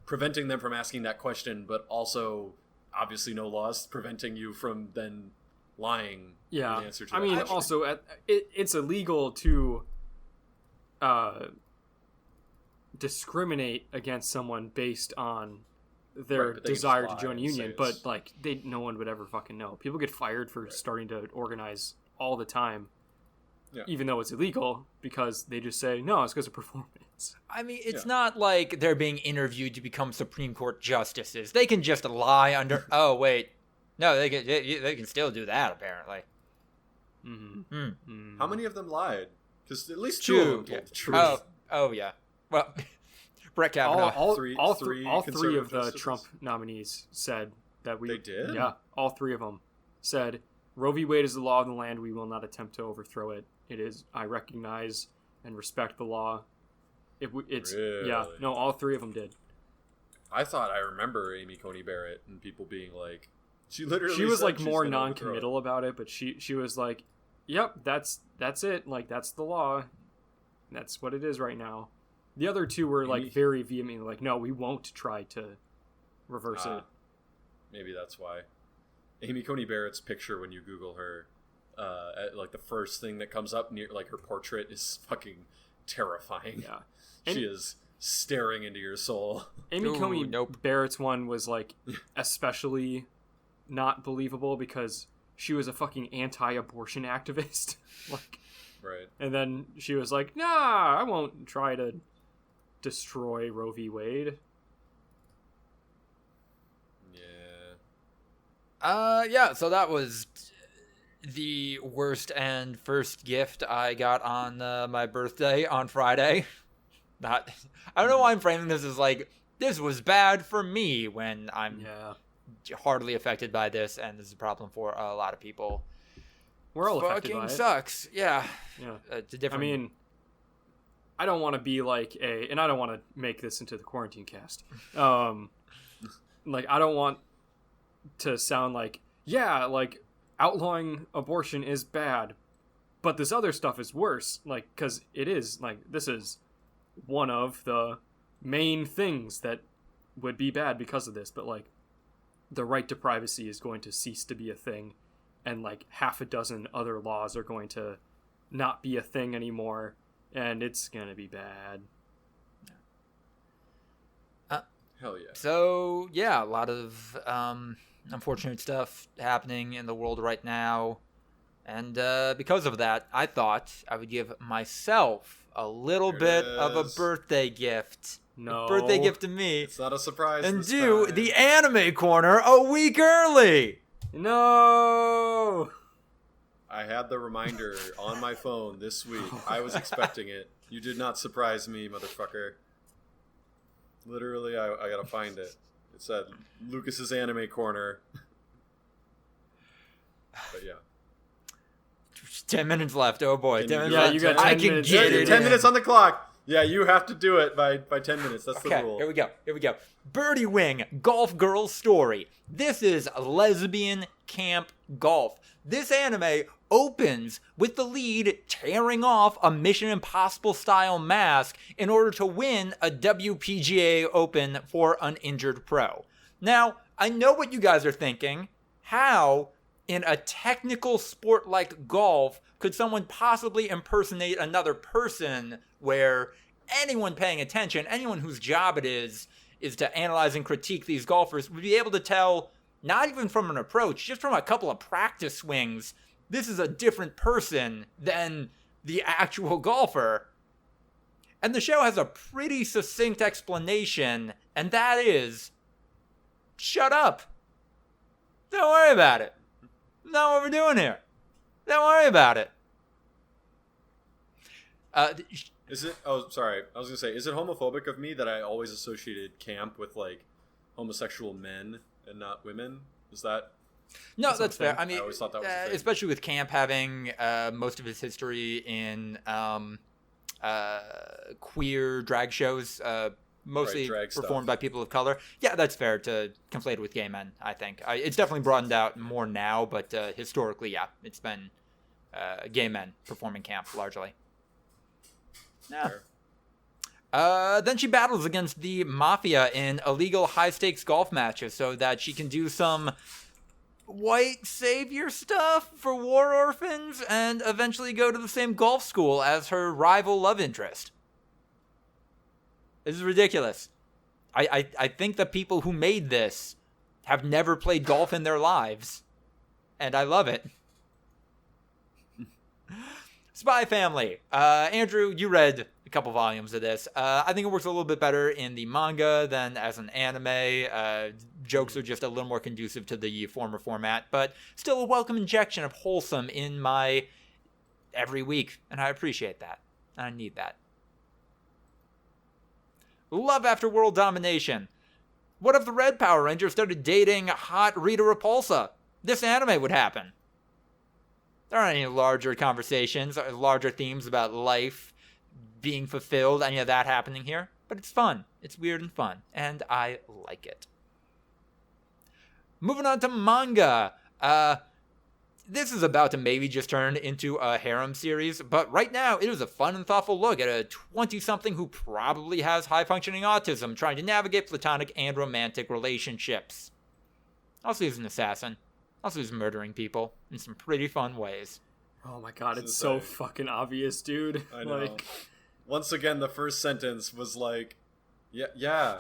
preventing them from asking that question, but also obviously no laws preventing you from then lying. Yeah. The answer to I mean, question. also it's illegal to discriminate against someone based on their desire to join a union, but like no one would ever fucking know. People get fired for starting to organize all the time, even though it's illegal, because they just say no, it's because of performance. I mean, it's not like they're being interviewed to become Supreme Court justices. They can just lie under. Oh wait, no, they can still do that apparently. How many of them lied? Because at least two of them told the truth. Oh yeah. Well. Brett Kavanaugh. All three of the Trump nominees said that we... They did? Yeah, all three of them said, Roe v. Wade is the law of the land. We will not attempt to overthrow it. It is, I recognize and respect the law. Really? Yeah, no, all three of them did. I remember Amy Coney Barrett and people being like... She was like more non-committal about it, but she was like, yep, that's it. Like, that's the law. That's what it is right now. The other two were like very vehemently like, no, we won't try to reverse it. Maybe that's why. Amy Coney Barrett's picture, when you Google her, like the first thing that comes up near like her portrait is fucking terrifying. Yeah. She is staring into your soul. Amy Coney Barrett's one was like especially not believable because she was a fucking anti-abortion activist. Like, right. And then she was like, nah, I won't try to destroy Roe v. Wade. Yeah, so that was the worst and first gift I got on my birthday on Friday. I don't know why I'm framing this as like, this was bad for me when I'm hardly affected by this, and this is a problem for a lot of people. We're all affected by it. Fucking sucks. Yeah. It's a different... I mean, I don't want to be like and I don't want to make this into the quarantine cast. Like, I don't want to sound like, like outlawing abortion is bad, but this other stuff is worse. Like, because it is, like, this is one of the main things that would be bad because of this, but like, the right to privacy is going to cease to be a thing, and like half a dozen other laws are going to not be a thing anymore, and it's going to be bad. Hell yeah. So, yeah, a lot of unfortunate stuff happening in the world right now. And because of that, I thought I would give myself a little bit of a birthday gift. No. A birthday gift to me. It's not a surprise. And do the anime corner a week early. No. I had the reminder on my phone this week. I was expecting it. You did not surprise me, motherfucker. Literally, I gotta find it. It said Lucas's Anime Corner. But yeah. 10 minutes left. Oh boy. 10 minutes Yeah, left. you got 10 I can minutes. get it. 10 in. minutes on the clock. Yeah, you have to do it by 10 minutes. That's the rule. Here we go. Birdie Wing, Golf Girl Story. This is lesbian camp golf. This anime opens with the lead tearing off a Mission Impossible style mask in order to win a WPGA Open for an injured pro. Now, I know what you guys are thinking. How, in a technical sport like golf, could someone possibly impersonate another person where anyone paying attention, anyone whose job it is to analyze and critique these golfers, would be able to tell, not even from an approach, just from a couple of practice swings, this is a different person than the actual golfer. And the show has a pretty succinct explanation, and that is, shut up. Don't worry about it. Not what we're doing here. Don't worry about it. Is it? Oh, sorry. I was gonna say, is it homophobic of me that I always associated camp with like homosexual men and not women? Is that? No, that's fair. I mean, I always thought that was a thing. especially with camp having most of its history in queer drag shows, mostly drag performed stuff. by people of color. Yeah, that's fair to conflate it with gay men, I think. It's definitely broadened out more now, but historically, yeah, it's been gay men performing camp largely. Yeah. Then she battles against the mafia in illegal high-stakes golf matches so that she can do some white savior stuff for war orphans and eventually go to the same golf school as her rival love interest. This is ridiculous. I think the people who made this have never played golf in their lives, and I love it. Spy Family. Andrew, you read a couple volumes of this. I think it works a little bit better in the manga than as an anime. Jokes are just a little more conducive to the former format, but still a welcome injection of wholesome in my every week, and I appreciate that. I need that. Love After World Domination. What if the Red Power Ranger started dating hot Rita Repulsa? This anime would happen. There aren't any larger conversations, or larger themes about life being fulfilled, any of that happening here. But it's fun. It's weird and fun. And I like it. Moving on to manga. This is about to maybe just turn into a harem series, but right now it is a fun and thoughtful look at a 20-something who probably has high-functioning autism trying to navigate platonic and romantic relationships. Also, he's an assassin. Also, he's murdering people in some pretty fun ways. Oh my god, it's so fucking obvious, dude. I know. Like, once again, the first sentence was like, yeah,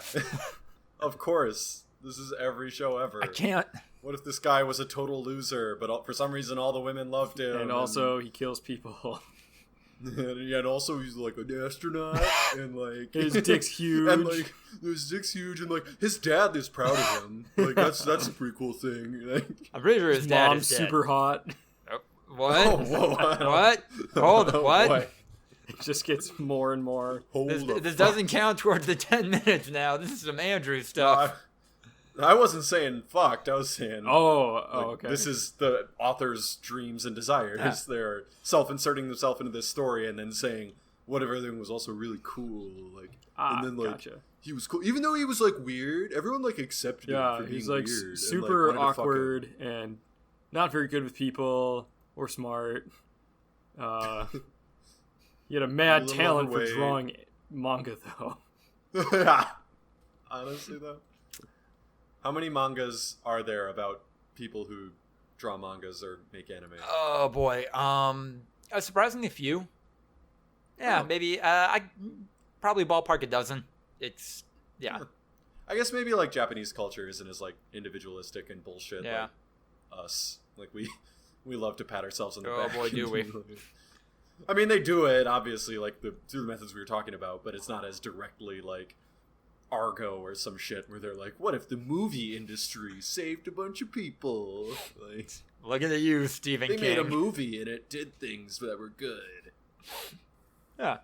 of course. This is every show ever. I can't. What if this guy was a total loser, but for some reason all the women loved him? and also he kills people. and also he's like an astronaut, and like His dick's huge. and like his dick's huge, and like his dad is proud of him. Like that's a pretty cool thing. Like, I'm pretty sure his dad Mom's is dead. super hot. Oh, what? oh, whoa, I don't- What? Hold on, Oh, what? boy. It just gets more and more. This doesn't count towards the 10 minutes now. This is some Andrew stuff. I wasn't saying fucked. I was saying, Okay. this is the author's dreams and desires. Yeah. They're self-inserting themselves into this story and then saying what if everything was also really cool, like, and then like gotcha. he was cool, even though he was like weird. Everyone like accepted him Yeah, for being he's like weird, and, super like, wanted to fuck him. awkward and not very good with people or smart. He had a mad A little talent for overweight. drawing manga, though. Yeah. Honestly, though, how many mangas are there about people who draw mangas or make anime? Oh boy. Surprisingly few. Yeah, Oh. maybe. I probably ballpark a dozen. It's yeah. I guess maybe like Japanese culture isn't as like individualistic and bullshit Yeah. like us. Like we love to pat ourselves on the Oh, back. boy, do we. I mean, they do it obviously like through the methods we were talking about, but it's not as directly like Argo or some shit where they're like, what if the movie industry saved a bunch of people? Like, Look at you, Stephen King. they made a movie and it did things that were good. Yeah.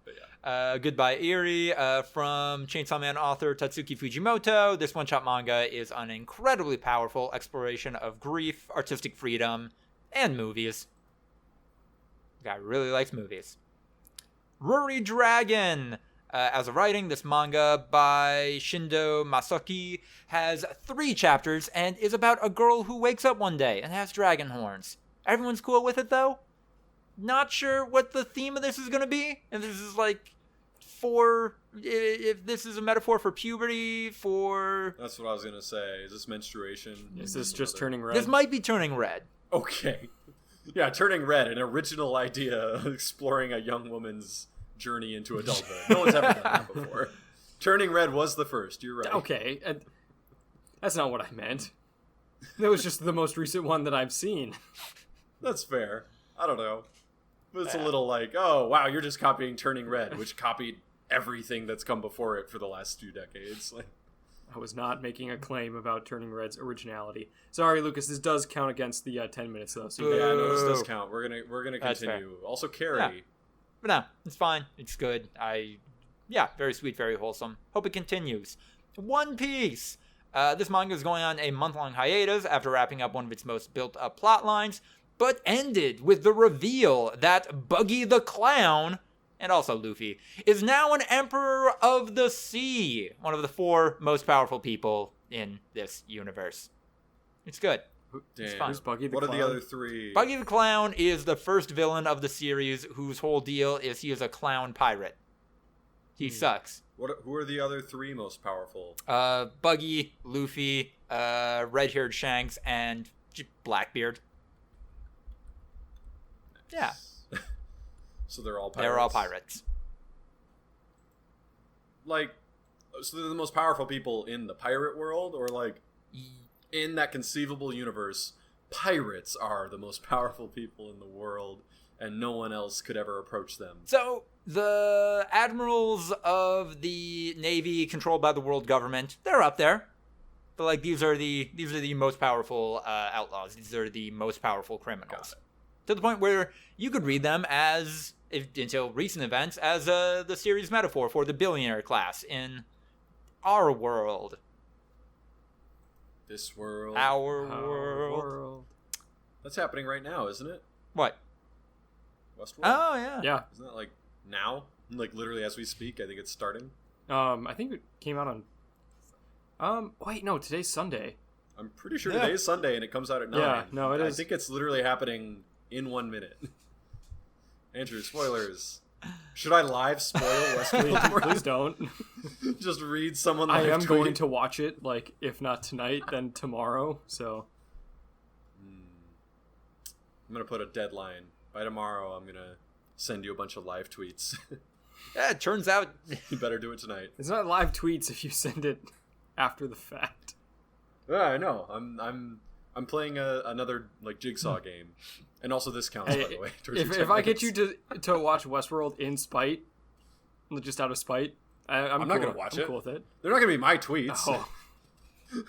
But yeah. Goodbye Eerie from Chainsaw Man author Tatsuki Fujimoto. This one-shot manga is an incredibly powerful exploration of grief, artistic freedom, and movies. The guy really likes movies. Ruri Dragon. As a writing, this manga by Shindo Masaki has 3 chapters and is about a girl who wakes up one day and has dragon horns. Everyone's cool with it, though? Not sure what the theme of this is going to be. And this is like if this is a metaphor for puberty, for... That's what I was going to say. Is this menstruation? Is this just turning red? This might be turning red. Okay. Yeah, Turning Red, an original idea exploring a young woman's journey into adulthood. No one's ever done that before. Turning Red was the first, you're right. Okay, that's not what I meant. That was just the most recent one that I've seen. That's fair. I don't know. But it's a little like, oh, wow, you're just copying Turning Red, which copied everything that's come before it for the last 2 decades. Like, I was not making a claim about Turning Red's originality. Sorry, Lucas, this does count against the 10 minutes, though. So yeah, I know this does count. We're gonna continue. Also, Carrie. Yeah. But no, it's fine. It's good. Very sweet, very wholesome. Hope it continues. One Piece. This manga is going on a month-long hiatus after wrapping up one of its most built-up plot lines, but ended with the reveal that Buggy the Clown, and also Luffy, is now an Emperor of the Sea, one of the 4 most powerful people in this universe. It's good. Damn. Who's Buggy the What Clown? are the other 3? Buggy the Clown is the first villain of the series whose whole deal is he is a clown pirate. He sucks. Who are the other 3 most powerful? Buggy, Luffy, red-haired Shanks, and Blackbeard. Yeah. So they're all pirates? They're all pirates. Like, so they're the most powerful people in the pirate world? Or, like, in that conceivable universe, pirates are the most powerful people in the world, and no one else could ever approach them? So, the admirals of the Navy controlled by the world government, they're up there. But, like, these are the most powerful outlaws. These are the most powerful criminals. To the point where you could read them as, until recent events, as the series metaphor for the billionaire class in our world. This world. Our world. That's happening right now, isn't it? What? Westworld? Oh, yeah. Yeah. Isn't that like now? Like literally as we speak, I think it's starting. I think it came out on... wait, no, today's Sunday. I'm pretty sure today is Sunday and it comes out at 9. Yeah, no, it is. I think it's literally happening in 1 minute. Andrew, spoilers. Should I live spoil Westworld? Please don't. Just read someone I live am tweet. going to watch it, like, if not tonight, then tomorrow, so... I'm going to put a deadline. By tomorrow, I'm going to send you a bunch of live tweets. Yeah, it turns out... You better do it tonight. It's not live tweets if you send it after the fact. Yeah, I know. I'm playing another like jigsaw game, and also this counts, by the way. If I get you to watch Westworld in spite, just out of spite, I'm not cool. gonna watch I'm it. Cool with it. They're not gonna be my tweets. Oh.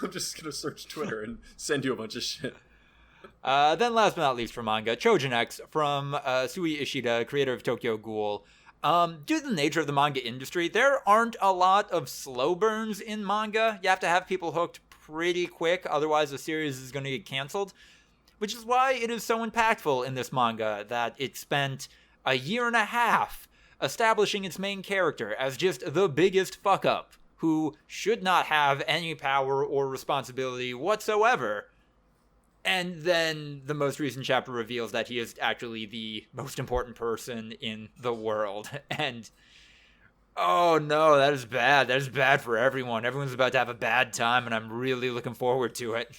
I'm just gonna search Twitter and send you a bunch of shit. Then last but not least for manga, Trojan X from Sui Ishida, creator of Tokyo Ghoul. Due to the nature of the manga industry, there aren't a lot of slow burns in manga. You have to have people hooked pretty quick, otherwise the series is going to get canceled. Which is why it is so impactful in this manga that it spent a year and a half establishing its main character as just the biggest fuck-up, who should not have any power or responsibility whatsoever. And then the most recent chapter reveals that he is actually the most important person in the world. And, oh no, that is bad. That is bad for everyone. Everyone's about to have a bad time, and I'm really looking forward to it.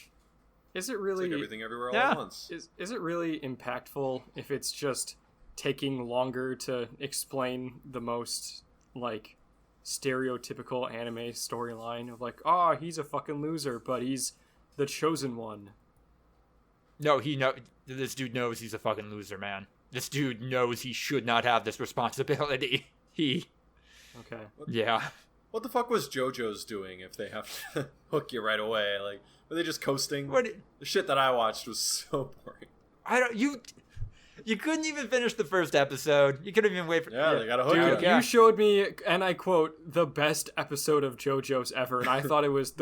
Is it really... It's like everything everywhere all Yeah. at once. Is it really impactful if it's just taking longer to explain the most, like, stereotypical anime storyline of, like, oh, he's a fucking loser, but he's the chosen one? No, this dude knows he's a fucking loser, man. This dude knows he should not have this responsibility. Okay. Yeah. What the fuck was JoJo's doing if they have to hook you right away? Like, were they just coasting? The shit that I watched was so boring. You couldn't even finish the first episode. You couldn't even wait for... Yeah, they gotta hook Dude, you. you showed me, and I quote, the best episode of JoJo's ever, and I thought it was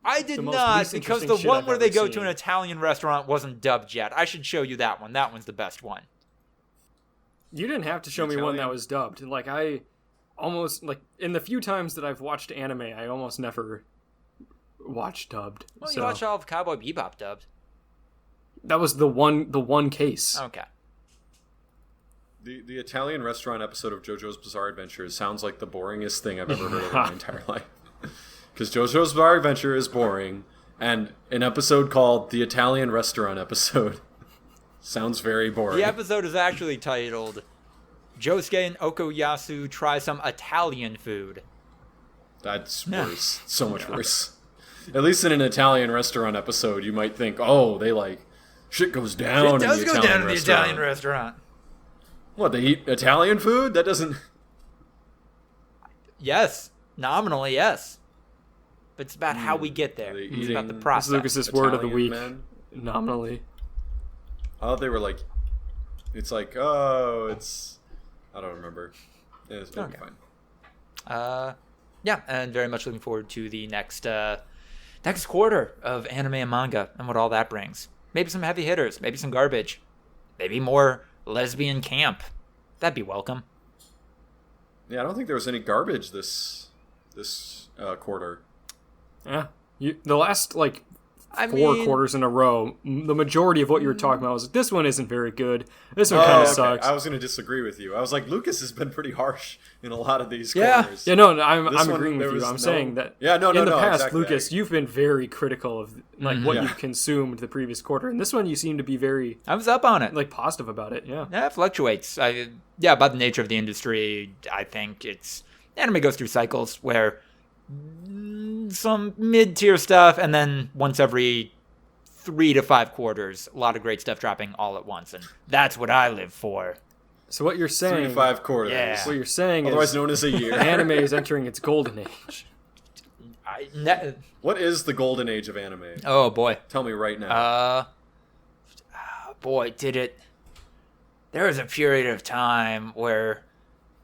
I did most not, least because the interesting one shit where I've they ever go seen. to an Italian restaurant wasn't dubbed yet. I should show you that one. That one's the best one. You didn't have to show me one that was dubbed. Like, I almost, like, in the few times that I've watched anime, I almost never watched dubbed. Well, you watched all of Cowboy Bebop dubbed. That was the one case. Okay. The Italian restaurant episode of JoJo's Bizarre Adventure sounds like the boringest thing I've ever heard of in my entire life. Because JoJo's Bizarre Adventure is boring, and an episode called the Italian Restaurant episode sounds very boring. The episode is actually titled Josuke and Okuyasu Try Some Italian Food. That's worse. So much worse. At least in an Italian restaurant episode, you might think, oh, they like, shit goes down It does in the go Italian down in the restaurant. Italian restaurant. What, they eat Italian food? That doesn't... Yes. Nominally, yes. But it's about how we get there. Are they It's about the eating- process. This is Lucas's word of the Italian week. men? Nominally. I thought they were like... It's like, oh, it's... I don't remember. It'll be fine. Yeah, and very much looking forward to the next quarter of anime and manga and what all that brings. Maybe some heavy hitters, maybe some garbage, maybe more lesbian camp. That'd be welcome. Yeah, I don't think there was any garbage this quarter. Yeah. The last, like, I four mean, quarters in a row, the majority of what you were talking about was like, this one isn't very good. This one kind of sucks. I was going to disagree with you. I was like, Lucas has been pretty harsh in a lot of these Yeah. quarters. Yeah, no, I'm This one, agreeing there with you. was I'm no- saying that Yeah, no, in the past, exactly. Lucas, you've been very critical of like what Yeah. you've consumed the previous quarter. And this one you seem to be very I was up on it. like positive about it. Yeah. Yeah, it fluctuates. By the nature of the industry, I think anime goes through cycles where some mid-tier stuff, and then once every 3 to 5 quarters, a lot of great stuff dropping all at once, and that's what I live for. So what you're 3 saying, to 5 quarters. Yeah. what you're saying Otherwise is known as a year. anime is entering its golden age. What is the golden age of anime? Oh boy. Tell me right now. Boy, did it. There was a period of time where,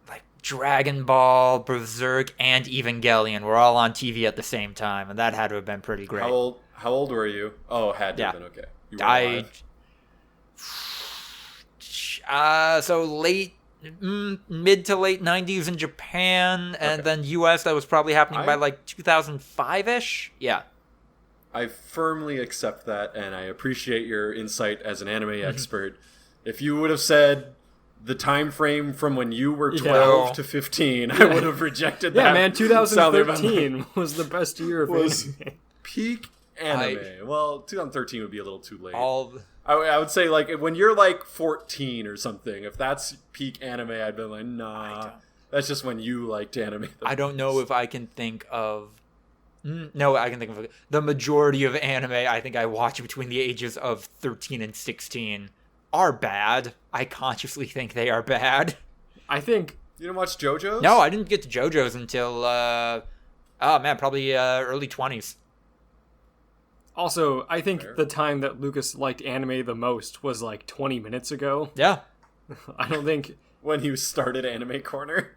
like, Dragon Ball, Berserk, and Evangelion were all on TV at the same time, and that had to have been pretty great. How old were you? Oh, had to have Yeah. been, okay. You were alive. So mid to late 90s in Japan, and then US, that was probably happening by like 2005-ish. Yeah. I firmly accept that, and I appreciate your insight as an anime expert. If you would have said the time frame from when you were 12 to 15, I would have rejected that. Yeah, man, Sounded about 2013 was the best year of Was anime. peak anime. Well, 2013 would be a little too late. All I would say, like, when you're like 14 or something, if that's peak anime, I'd be like, nah, that's just when you liked anime. I don't know if I can think of. No, I can think of the majority of anime I think I watch between the ages of 13 and 16 are bad. I consciously think they are bad. I think You didn't watch JoJo's? No, I didn't get to JoJo's until probably early 20s. also I think Fair. the time that Lucas liked anime the most was like 20 minutes ago. Yeah. I don't think When you started Anime Corner.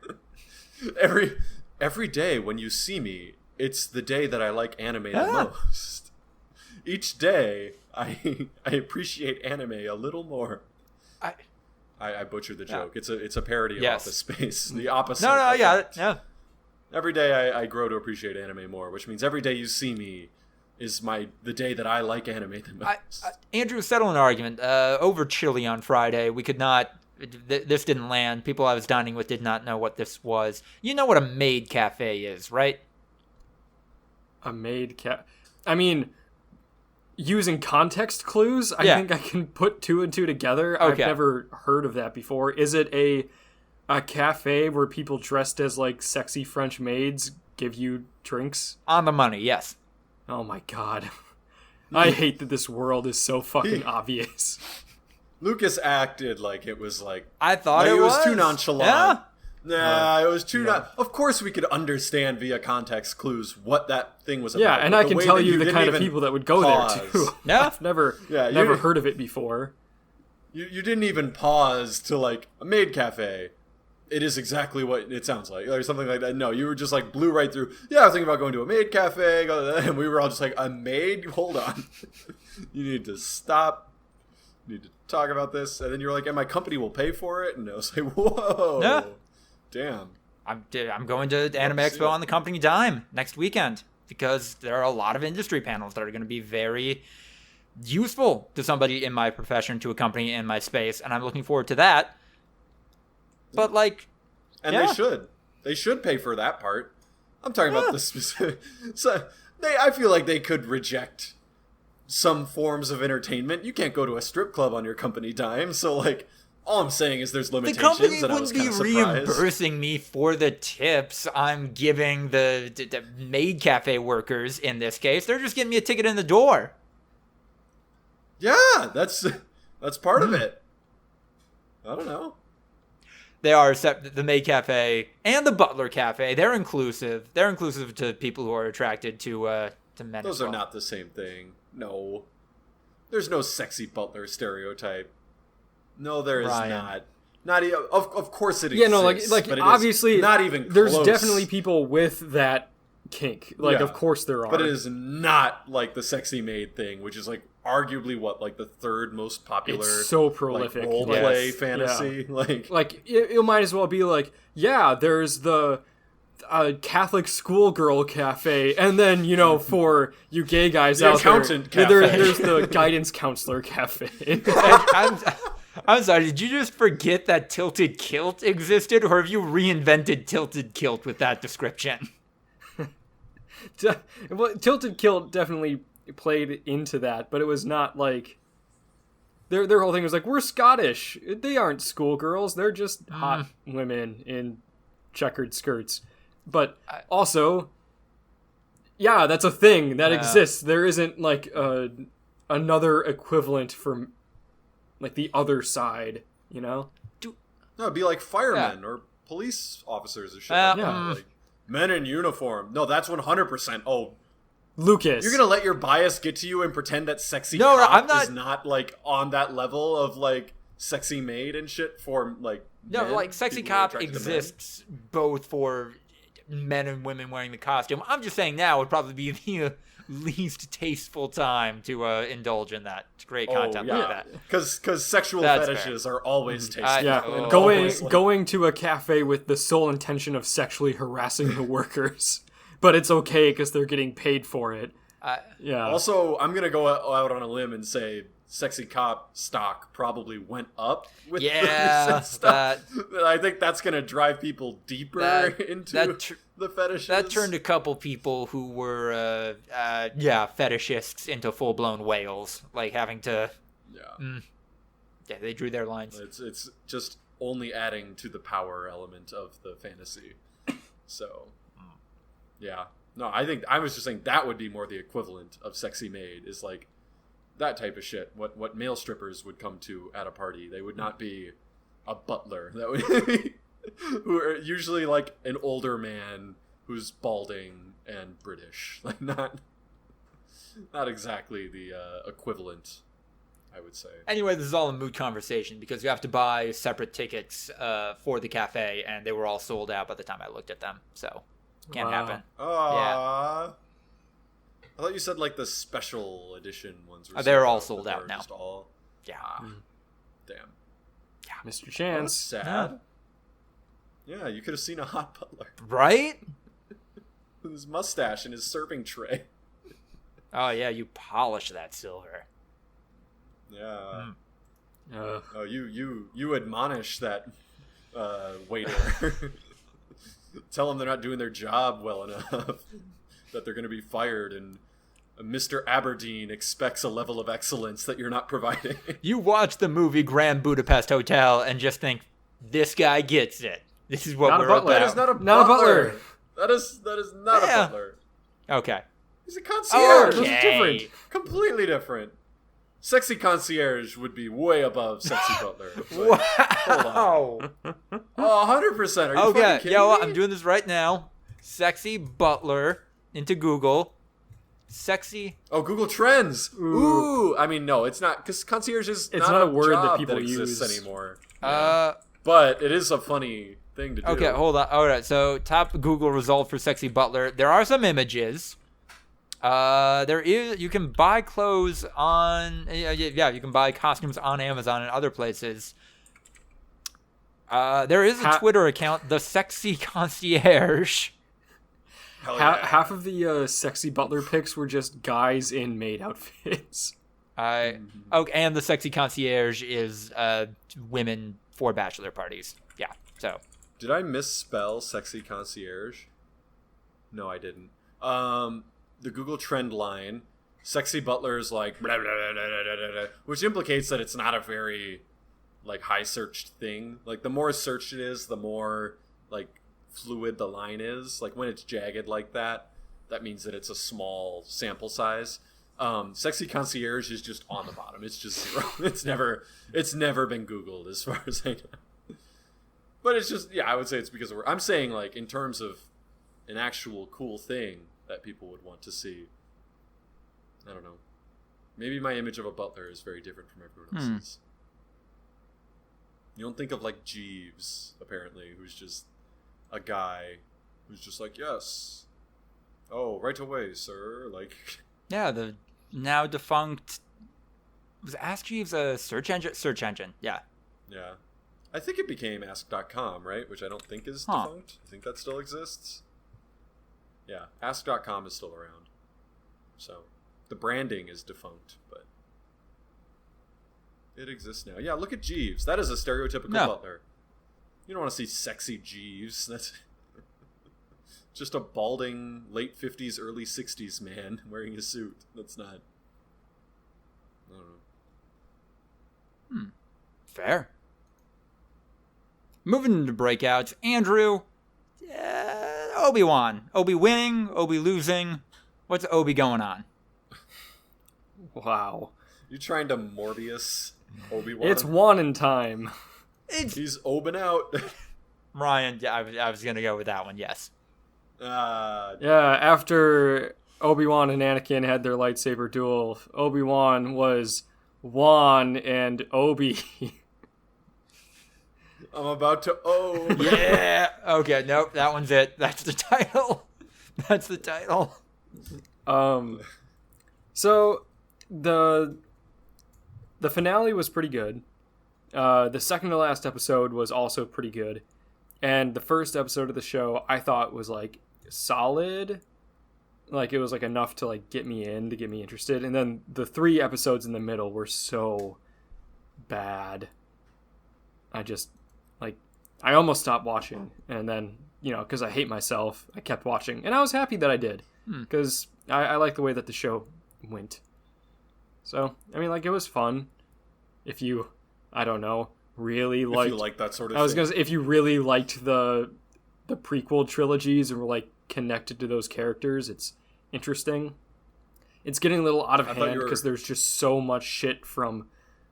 every day when you see me, it's the day that I like anime the most. Each day, I appreciate anime a little more. I butchered the joke. It's a parody of Yes. Office Space. The opposite. No, of yeah, that. yeah. Every day I grow to appreciate anime more, which means every day you see me is the day that I like anime the most. Andrew, settle an argument. Over chili on Friday, we could not. This didn't land. People I was dining with did not know what this was. You know what a maid cafe is, right? a maid cat. I mean, using context clues, I Yeah. think I can put 2 and 2 together. Okay. I've never heard of that before. Is it a cafe where people dressed as like sexy French maids give you drinks? On the money, yes. Oh my god. I hate that this world is so fucking obvious. Lucas acted like it was like I thought like it was too nonchalant. Yeah. Nah, it was too not. Of course, we could understand via context clues what that thing was about. Yeah, and I can tell you the kind of people that would go there too. Yeah, I've never heard of it before. You didn't even pause to like a maid cafe. It is exactly what it sounds like, or something like that. No, you were just like blew right through. Yeah, I was thinking about going to a maid cafe, and we were all just like, a maid? Hold on, you need to stop. You need to talk about this, and then you're like, and my company will pay for it, and I was like, whoa, yeah. Damn. I'm going to Anime Expo on the company dime next weekend because there are a lot of industry panels that are going to be very useful to somebody in my profession, to a company in my space, and I'm looking forward to that. But they should pay for that part. I'm talking about the specific. So I feel like they could reject some forms of entertainment. You can't go to a strip club on your company dime, so like. All I'm saying is there's limitations. The company and I was wouldn't be reimbursing me for the tips I'm giving the maid cafe workers in this case. They're just getting me a ticket in the door. Yeah, that's part of it. I don't know. They are the maid cafe and the butler cafe. They're inclusive. They're inclusive to people who are attracted to men. Those are not the same thing. No, there's no sexy butler stereotype. No, there is not. Not of course it exists. Yeah, no, like obviously not even close. There's definitely people with that kink. Like, of course there are. But it is not like the sexy maid thing, which is like arguably like the third most popular. It's so prolific. Like, role-play fantasy. Yeah. Like it might as well be like, yeah, there's the Catholic schoolgirl cafe, and then for you gay guys the out accountant there, cafe. there's the guidance counselor cafe. I'm sorry, did you just forget that Tilted Kilt existed, or have you reinvented Tilted Kilt with that description? Well, Tilted Kilt definitely played into that, but it was not like... Their whole thing was like, we're Scottish. They aren't schoolgirls. They're just hot women in checkered skirts. But also, yeah, that's a thing that exists. There isn't like another equivalent for like the other side, No, it'd be like firemen or police officers or shit. Like men in uniform. No, that's 100%. Oh, Lucas, you're gonna let your bias get to you and pretend that sexy cop I'm not, is not like on that level of like sexy maid and shit for like men? Like sexy cop exists both for men and women wearing the costume. I'm just saying now would probably be the least tasteful time to indulge in that. It's great content like that. Because sexual fetishes are always tasteful. Going to a cafe with the sole intention of sexually harassing the workers, but it's okay because they're getting paid for it. Also, I'm gonna go out on a limb and say sexy cop stock probably went up with the stuff. I think that's gonna drive people deeper into the fetishes. That turned a couple people who were fetishists into full-blown whales, like having to they drew their lines. It's just only adding to the power element of the fantasy. So no, I was just saying that would be more the equivalent of sexy maid, is like that type of shit. What male strippers would come to at a party. They would not be a butler. That would be who are usually like an older man who's balding and British. Like not exactly the equivalent, I would say. Anyway, this is all a moot conversation because you have to buy separate tickets for the cafe, and they were all sold out by the time I looked at them. So can't happen. I thought you said like the special edition ones were they're all sold out now. Just all... Yeah. Damn. Yeah. Mr. Chance. Sad. Yeah, you could have seen a hot butler. Right? With his mustache and his serving tray. Oh, yeah, you polish that silver. Yeah. Oh, you admonish that waiter. Tell them they're not doing their job well enough. That they're going to be fired, and Mr. Aberdeen expects a level of excellence that you're not providing. You watch the movie Grand Budapest Hotel and just think, this guy gets it. This is what we're about. That is not a butler. That is not a butler. Okay. He's a concierge. Okay. Those are different. Completely different. Sexy concierge would be way above sexy butler. Like, Wow. hold on. Oh, 100%. Are you Okay, fucking kidding yo, me? I'm doing this right now. Sexy butler into Google. Sexy. Oh, Google Trends. Ooh. I mean, no, it's not, because concierge is It's not not a a word that job people exists use. anymore. But it is a funny thing to do. Okay, hold on. All right, so top Google result for sexy butler. There are some images. You can buy clothes on, you can buy costumes on Amazon and other places. There is a Twitter account, the Sexy Concierge. Hell yeah. Half of the sexy butler pics were just guys in maid outfits. And the Sexy Concierge is women for bachelor parties. Yeah, so. Did I misspell sexy concierge? No, I didn't. The Google trend line, sexy butler is like blah, blah, blah, blah, blah, blah, which implicates that it's not a very like high searched thing. Like the more searched it is, the more like fluid the line is. Like when it's jagged like that, that means that it's a small sample size. Sexy concierge is just on the bottom. It's just 0. It's never been Googled as far as I know. But it's just, I would say it's because I'm saying like in terms of an actual cool thing that people would want to see. I don't know. Maybe my image of a butler is very different from everyone else's. You don't think of like Jeeves, apparently, who's just a guy who's just like, yes. Oh, right away, sir. Like, yeah, the now defunct. Was Ask Jeeves a search engine? Search engine, yeah. Yeah. I think it became Ask.com, right? Which I don't think is defunct. I think that still exists. Yeah, Ask.com is still around. So, the branding is defunct, but it exists now. Yeah, look at Jeeves. That is a stereotypical butler. You don't want to see sexy Jeeves. That's just a balding, late 50s, early 60s man wearing a suit. That's not... I don't know. Fair. Moving into breakouts, Andrew... Obi-Wan. Obi winning, Obi losing. What's Obi going on? Wow. You trying to Morbius Obi-Wan? It's Wan in time. He's Obin out. Ryan, I was going to go with that one, yes. Yeah, after Obi-Wan and Anakin had their lightsaber duel, Obi-Wan was Wan and Obi. I'm about to Yeah. Okay, nope, that one's it. That's the title. That's the title. So the finale was pretty good. The second to last episode was also pretty good. And the first episode of the show I thought was like solid. Like it was like enough to like get me interested. And then the 3 episodes in the middle were so bad. I almost stopped watching, and then, because I hate myself, I kept watching, and I was happy that I did, because I like the way that the show went. So, I mean, like, it was fun. If you, I don't know, really liked... If you like that sort of thing. I was going to say, if you really liked the prequel trilogies and were, like, connected to those characters, it's interesting. It's getting a little out of hand, because there's just so much shit from,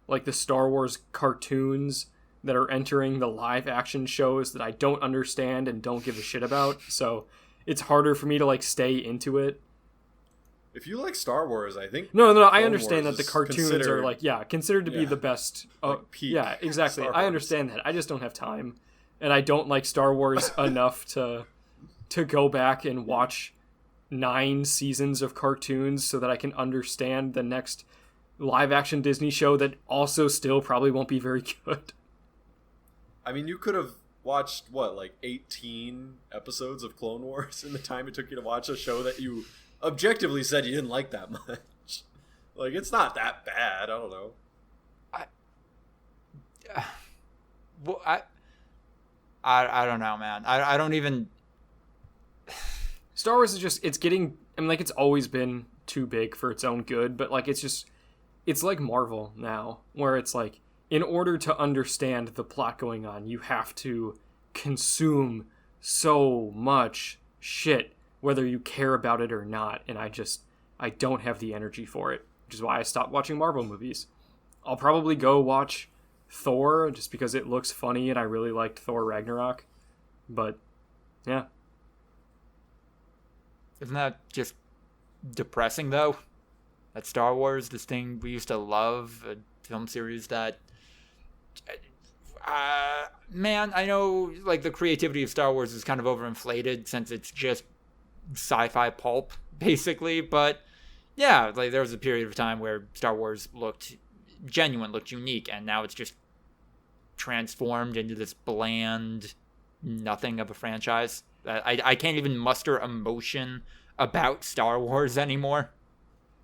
like, the Star Wars cartoons that are entering the live action shows that I don't understand and don't give a shit about. So it's harder for me to like stay into it. If you like Star Wars, I think no, I understand that the cartoons are like considered to be the best. Peak exactly. Star I Wars. understand that. I just don't have time, and I don't like Star Wars enough to go back and watch 9 seasons of cartoons so that I can understand the next live action Disney show that also still probably won't be very good. I mean, you could have watched, 18 episodes of Clone Wars in the time it took you to watch a show that you objectively said you didn't like that much. Like, it's not that bad. I don't know. I don't know, man. I don't even... Star Wars is just, it's getting, I mean, like, it's always been too big for its own good, but, like, it's like Marvel now, where it's like, in order to understand the plot going on, you have to consume so much shit, whether you care about it or not, and I don't have the energy for it. which is why I stopped watching Marvel movies. I'll probably go watch Thor just because it looks funny and I really liked Thor Ragnarok. But, yeah. Isn't that just depressing, though? That Star Wars, this thing we used to love, a film series that... man, I know, like, the creativity of Star Wars is kind of overinflated since it's just sci-fi pulp, basically, but yeah, like, there was a period of time where Star Wars looked genuine, looked unique, and now it's just transformed into this bland nothing of a franchise. I can't even muster emotion about Star Wars anymore.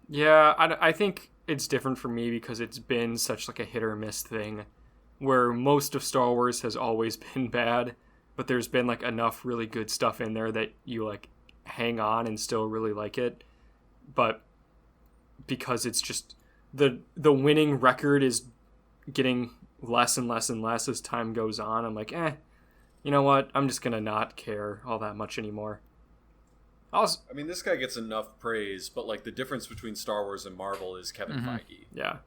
Yeah, I think it's different for me because it's been such like a hit or miss thing where most of Star Wars has always been bad, but there's been like enough really good stuff in there that you like hang on and still really like it. But because it's just the winning record is getting less and less and less as time goes on, I'm like, you know what? I'm just gonna not care all that much anymore. I mean, this guy gets enough praise, but like the difference between Star Wars and Marvel is Kevin Feige. Yeah.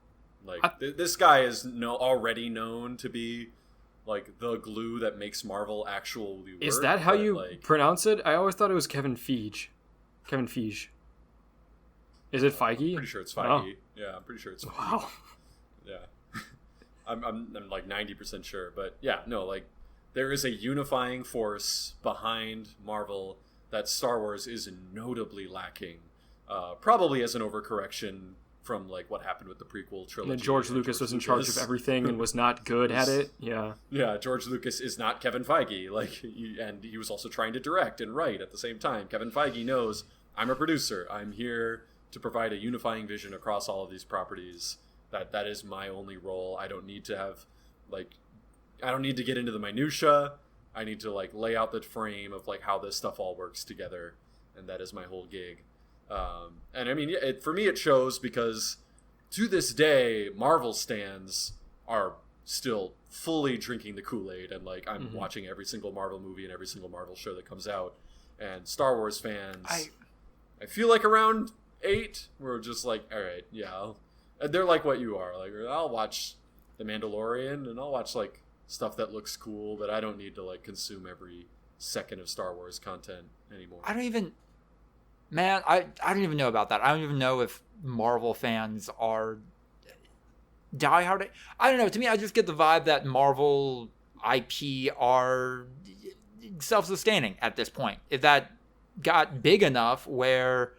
Like, this guy is already known to be, like, the glue that makes Marvel actually work. Is that how you pronounce it? I always thought it was Kevin Feige. Kevin Feige. Is it Feige? I'm pretty sure it's Feige. Oh. Yeah, I'm pretty sure it's Feige. Wow. Yeah. I'm like 90% sure. But, yeah, no, like, there is a unifying force behind Marvel that Star Wars is notably lacking. Probably as an overcorrection from like what happened with the prequel trilogy. And George Lucas was in charge of everything and was not good at it. Yeah. Yeah, George Lucas is not Kevin Feige. And he was also trying to direct and write at the same time. Kevin Feige knows, I'm a producer. I'm here to provide a unifying vision across all of these properties. That is my only role. I don't need to have I don't need to get into the minutia. I need to like lay out the frame of like how this stuff all works together, and that is my whole gig. And I mean, for me, it shows because to this day, Marvel stans are still fully drinking the Kool-Aid, and like I'm watching every single Marvel movie and every single Marvel show that comes out. And Star Wars fans, I feel like around 8, we're just like, all right, yeah, they're like what you are. Like, I'll watch The Mandalorian and I'll watch like stuff that looks cool, but I don't need to like consume every second of Star Wars content anymore. I don't even know about that. I don't even know if Marvel fans are diehard. I don't know. To me, I just get the vibe that Marvel IP are self-sustaining at this point. If that got big enough where,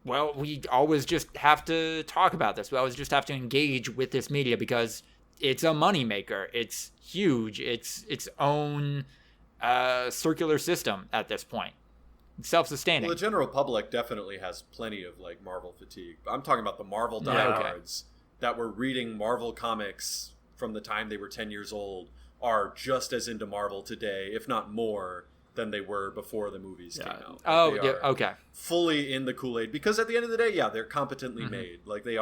well, we always just have to talk about this. We always just have to engage with this media because it's a moneymaker. It's huge. It's its own circular system at this point. Self-sustaining. Well, the general public definitely has plenty of like Marvel fatigue. I'm talking about the Marvel diehards that were reading Marvel comics from the time they were 10 years old are just as into Marvel today, if not more, than they were before the movies came out. Oh, yeah, okay. Fully in the Kool-Aid because at the end of the day, yeah, they're competently made. Like they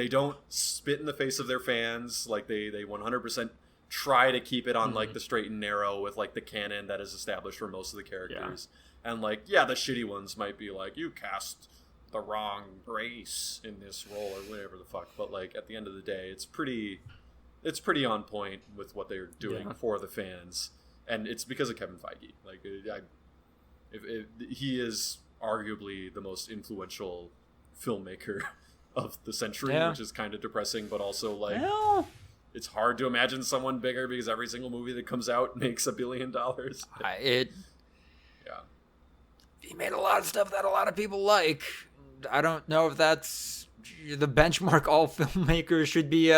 don't spit in the face of their fans. Like they 100% try to keep it on like the straight and narrow with like the canon that is established for most of the characters. Yeah. And like, yeah, the shitty ones might be like, you cast the wrong race in this role or whatever the fuck. But like at the end of the day, it's pretty on point with what they're doing for the fans. And it's because of Kevin Feige. Like, he is arguably the most influential filmmaker of the century, which is kind of depressing, but also like, it's hard to imagine someone bigger because every single movie that comes out makes $1 billion. He made a lot of stuff that a lot of people like. I don't know if that's the benchmark all filmmakers should be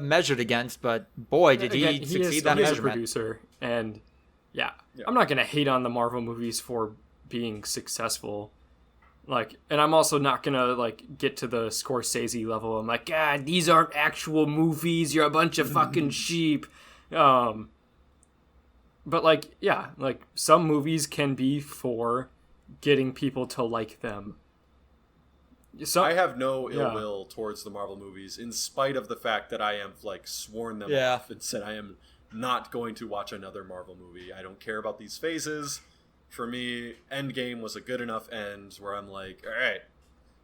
measured against, but boy, did he succeed that measurement. He is a producer, and I'm not going to hate on the Marvel movies for being successful. Like, and I'm also not going to like get to the Scorsese level. I'm like, God, these aren't actual movies. You're a bunch of fucking sheep. But like, yeah, like some movies can be for getting people to like them. I have no ill will towards the Marvel movies, in spite of the fact that I have like sworn them off and said I am not going to watch another Marvel movie. I don't care about these phases. For me, Endgame was a good enough end where I'm like, all right,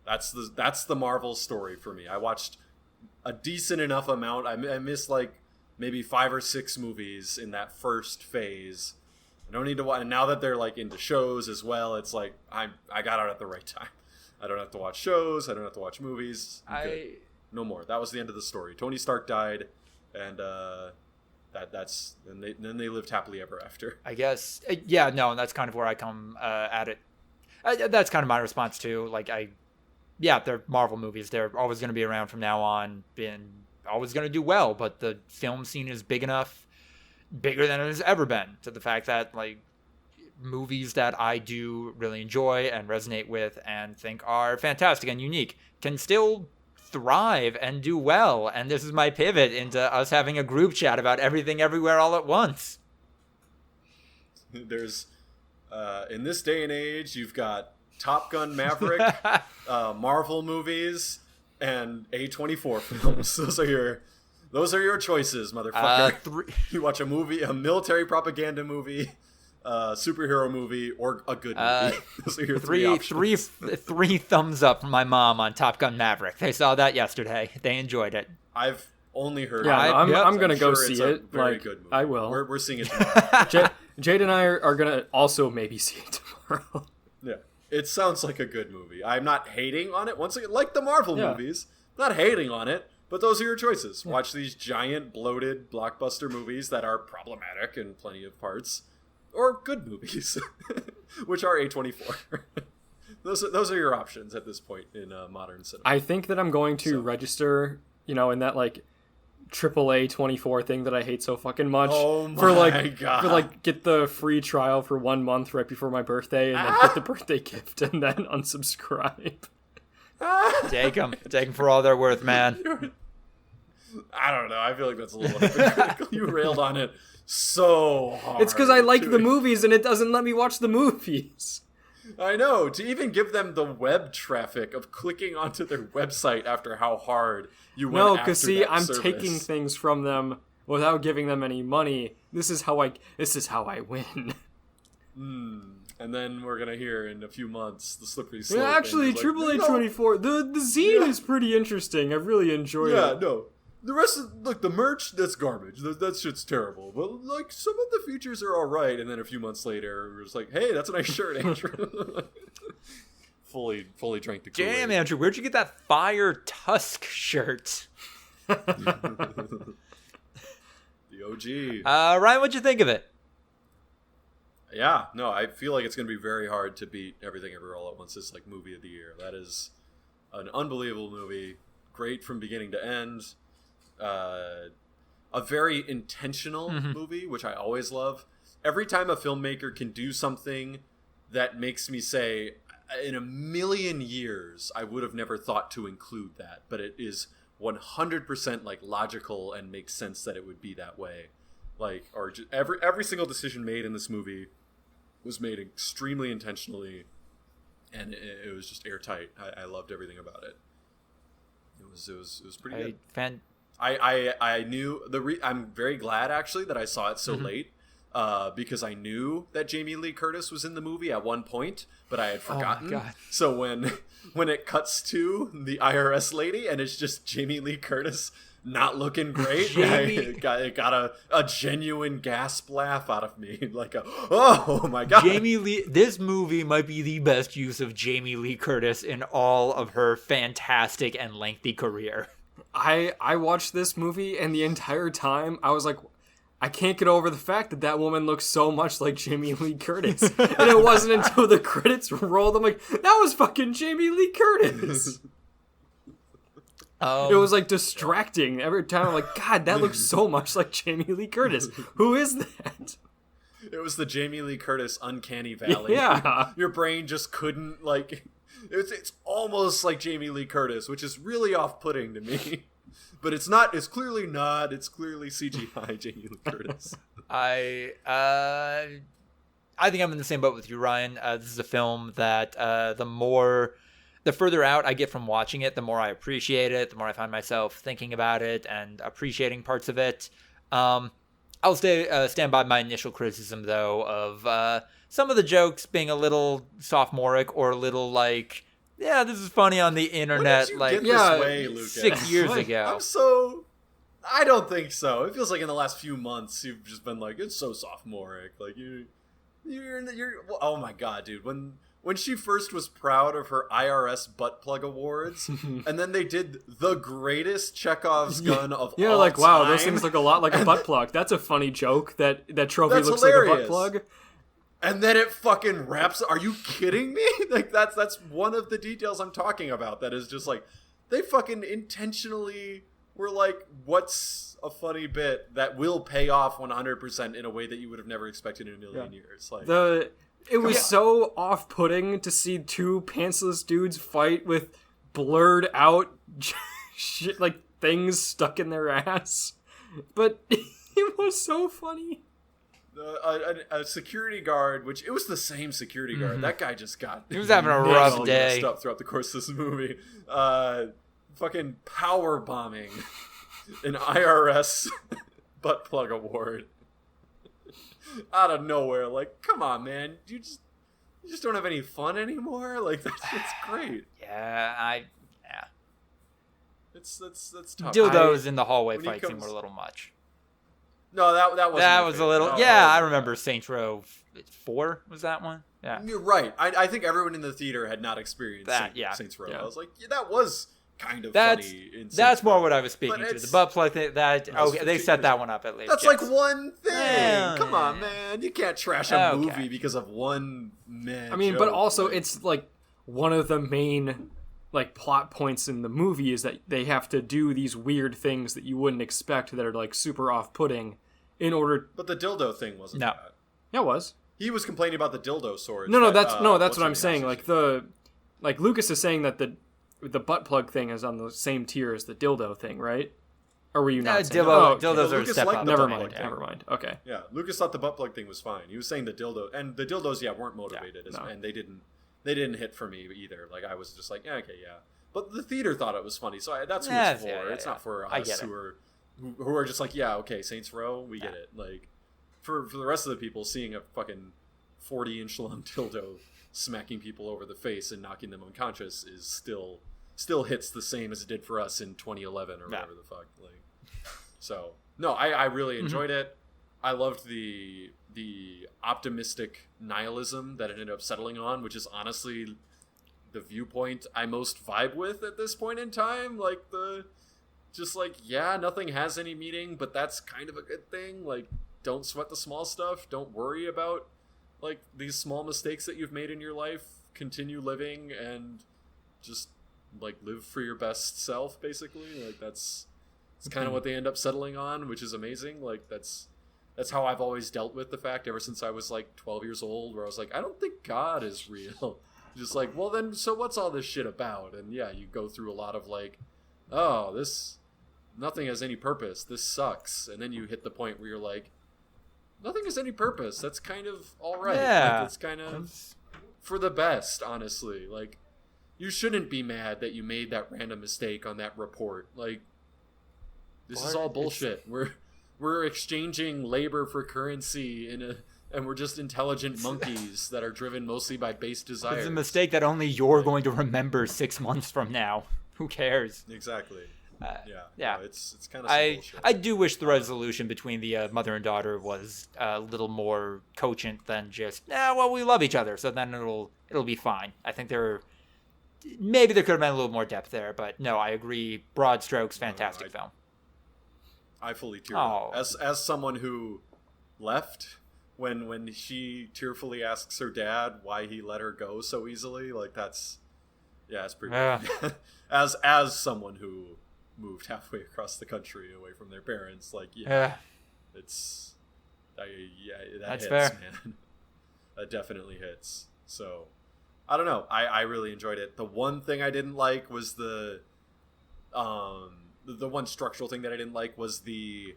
That's the Marvel story for me. I watched a decent enough amount. I missed like maybe 5 or 6 movies in that first phase. I don't need to watch. And now that they're like into shows as well, it's like I got out at the right time. I don't have to watch shows. I don't have to watch movies. No more. That was the end of the story. Tony Stark died, and then they lived happily ever after. I guess. Yeah. No. That's kind of where I come at it. That's kind of my response too. Like they're Marvel movies. They're always going to be around from now on. Been always going to do well, but the film scene is big enough, bigger than it has ever been, to the fact that like movies that I do really enjoy and resonate with and think are fantastic and unique can still thrive and do well. And this is my pivot into us having a group chat about everything everywhere all at once. There's in this day and age, you've got Top Gun Maverick, Marvel movies, and A24 films. Those are your choices, motherfucker. You watch a movie, a military propaganda movie, superhero movie, or a good movie. Those are your three options. Three thumbs up from my mom on Top Gun Maverick. They saw that yesterday. They enjoyed it. I've only heard. Yeah, I'm gonna go sure see it's a it. very like, good movie. I will. We're seeing it tomorrow. Jade and I are gonna also maybe see it tomorrow. Yeah, it sounds like a good movie. I'm not hating on it. Once again, like the Marvel movies, not hating on it. But those are your choices. Yeah. Watch these giant, bloated, blockbuster movies that are problematic in plenty of parts, or good movies, which are A24. Those are your options at this point in modern cinema. I think that I'm going to register, in that like AAA 24 thing that I hate so fucking much. Oh my God. For like get the free trial for 1 month right before my birthday, and then get the birthday gift, and then unsubscribe. Take them for all they're worth, man. I don't know. I feel like that's a little hypocritical. You railed on it so hard. It's because I like the movies and it doesn't let me watch the movies. I know. To even give them the web traffic of clicking onto their website after how hard you went after that service. No, because see, I'm taking things from them without giving them any money. This is how I win. And then we're gonna hear in a few months the slippery slope. Yeah, actually, AAA 24, the zine is pretty interesting. I really enjoy it. Yeah, no. The rest of the merch, that's garbage. That shit's terrible. But like some of the features are all right. And then a few months later, we're just like, hey, that's a nice shirt, Andrew. fully drank the Kool-Aid. Damn, Andrew, where'd you get that Fire Tusk shirt? The OG. Ryan, what'd you think of it? Yeah, no, I feel like it's going to be very hard to beat Everything Everywhere All at Once as like movie of the year. That is an unbelievable movie, great from beginning to end. A very intentional movie, which I always love. Every time a filmmaker can do something that makes me say, in a million years, I would have never thought to include that, but it is 100% like logical and makes sense that it would be that way. Like, or just every single decision made in this movie was made extremely intentionally, and it was just airtight. I loved everything about it. It was pretty good. I knew I'm very glad actually that I saw it so late, because I knew that Jamie Lee Curtis was in the movie at one point, but I had forgotten. Oh my God. So when it cuts to the IRS lady and it's just Jamie Lee Curtis not looking great, it got a genuine gasp laugh out of me, like oh my God. Jamie Lee, this movie might be the best use of Jamie Lee Curtis in all of her fantastic and lengthy career. I watched this movie, and the entire time I was like, I can't get over the fact that woman looks so much like Jamie Lee Curtis. And it wasn't until the credits rolled, I'm like, that was fucking Jamie Lee Curtis. It was like distracting every time. I'm like, God, that looks so much like Jamie Lee Curtis. Who is that? It was the Jamie Lee Curtis uncanny valley. Yeah. Your brain just couldn't like. It's almost like Jamie Lee Curtis, which is really off-putting to me. But it's not. It's clearly not. It's clearly CGI Jamie Lee Curtis. I think I'm in the same boat with you, Ryan. This is a film that the further out I get from watching it, the more I appreciate it, the more I find myself thinking about it and appreciating parts of it. I'll stand by my initial criticism, though, of some of the jokes being a little sophomoric or a little, like, yeah, this is funny on the internet, When like did you get this way, Lucas? 6 years ago. I don't think so. It feels like in the last few months you've just been like, it's so sophomoric. Like you're oh my god, dude. When she first was proud of her IRS butt plug awards, and then they did the greatest Chekhov's gun of all time. Like, wow, those things look a lot like a butt plug. That's a funny joke. That trophy looks hilarious. like a butt plug. And then it fucking wraps. Are you kidding me? Like that's one of the details I'm talking about. That is just like they fucking intentionally were like, what's a funny bit that will pay off 100% in a way that you would have never expected in a million years. Like it was so off-putting to see two pantsless dudes fight with blurred out shit like things stuck in their ass, but it was so funny. A security guard, which it was the same security guard. That guy just got. He was having a rough day. Up throughout the course of this movie, fucking power bombing an IRS butt plug award out of nowhere. Like, come on, man, you just don't have any fun anymore. Like that's great. Yeah. That's tough. Dildos in the hallway fight seemed a little much. No, that wasn't. That was a little. No, I remember Saints Row 4 was that one. Yeah, you're right. I think everyone in the theater had not experienced Saints Row. Yeah. I was like, that was kind of that's funny. That's more what I was speaking to. The butt plug thing. They set that one up at least. That's like one thing. Yeah. Come on, man. You can't trash a movie because of one man. I mean, but also it's like one of the main like plot points in the movie is that they have to do these weird things that you wouldn't expect that are like super off-putting in order. But the dildo thing wasn't. No. That. Yeah, it was. He was complaining about the dildo swords. That's what I'm saying. Like Lucas is saying that the butt plug thing is on the same tier as the dildo thing, right? Or were you not? Dildos are a step up. Never mind. Okay. Yeah, Lucas thought the butt plug thing was fine. He was saying the dildo and the dildos, weren't motivated, and they didn't hit for me either. Like I was just like, but the theater thought it was funny, so that's who it's for. It's not for us who are just like, Saints Row, we get it. Like for the rest of the people, seeing a fucking 40-inch long dildo smacking people over the face and knocking them unconscious is still hits the same as it did for us in 2011 or whatever the fuck. Like, so no, I really enjoyed it. I loved the optimistic nihilism that it ended up settling on, which is honestly the viewpoint I most vibe with at this point in time. Like nothing has any meaning, but that's kind of a good thing. Like, don't sweat the small stuff. Don't worry about like these small mistakes that you've made in your life. Continue living and just like live for your best self, basically. Like it's kind of what they end up settling on, which is amazing. Like that's how I've always dealt with the fact ever since I was like 12 years old, where I was like, I don't think God is real. Just like, well then, so what's all this shit about? And you go through a lot of like, nothing has any purpose. This sucks. And then you hit the point where you're like, nothing has any purpose. That's kind of all right. Yeah. Like, it's kind of for the best, honestly. Like, you shouldn't be mad that you made that random mistake on that report. Like, this is all bullshit. We're exchanging labor for currency and we're just intelligent monkeys that are driven mostly by base desires. It's a mistake that only you're going to remember 6 months from now. Who cares? Exactly. Yeah. No, it's kind of bullshit. I do wish the resolution between the mother and daughter was a little more cogent than just, we love each other, so then it'll be fine. I think maybe there could have been a little more depth there, but no, I agree. Broad strokes, fantastic film. I fully tear up. As someone who left when she tearfully asks her dad why he let her go so easily, like it's pretty bad. as someone who moved halfway across the country away from their parents, that hits, fair. Man. That definitely hits. So I don't know. I really enjoyed it. The one thing I didn't like was the one structural thing that I didn't like was the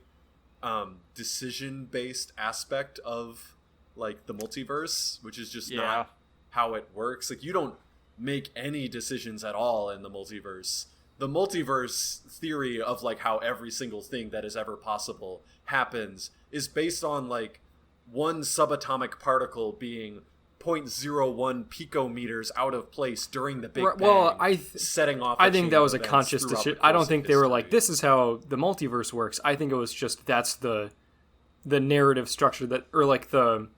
decision-based aspect of like the multiverse, which is just not how it works. Like, you don't make any decisions at all in the multiverse. The multiverse theory of like how every single thing that is ever possible happens is based on like one subatomic particle being 0.01 picometers out of place during the Big Bang. Well, setting off. I think that was a conscious decision. I don't think they were like, this is how the multiverse works. I think it was just that's the narrative structure that, or like the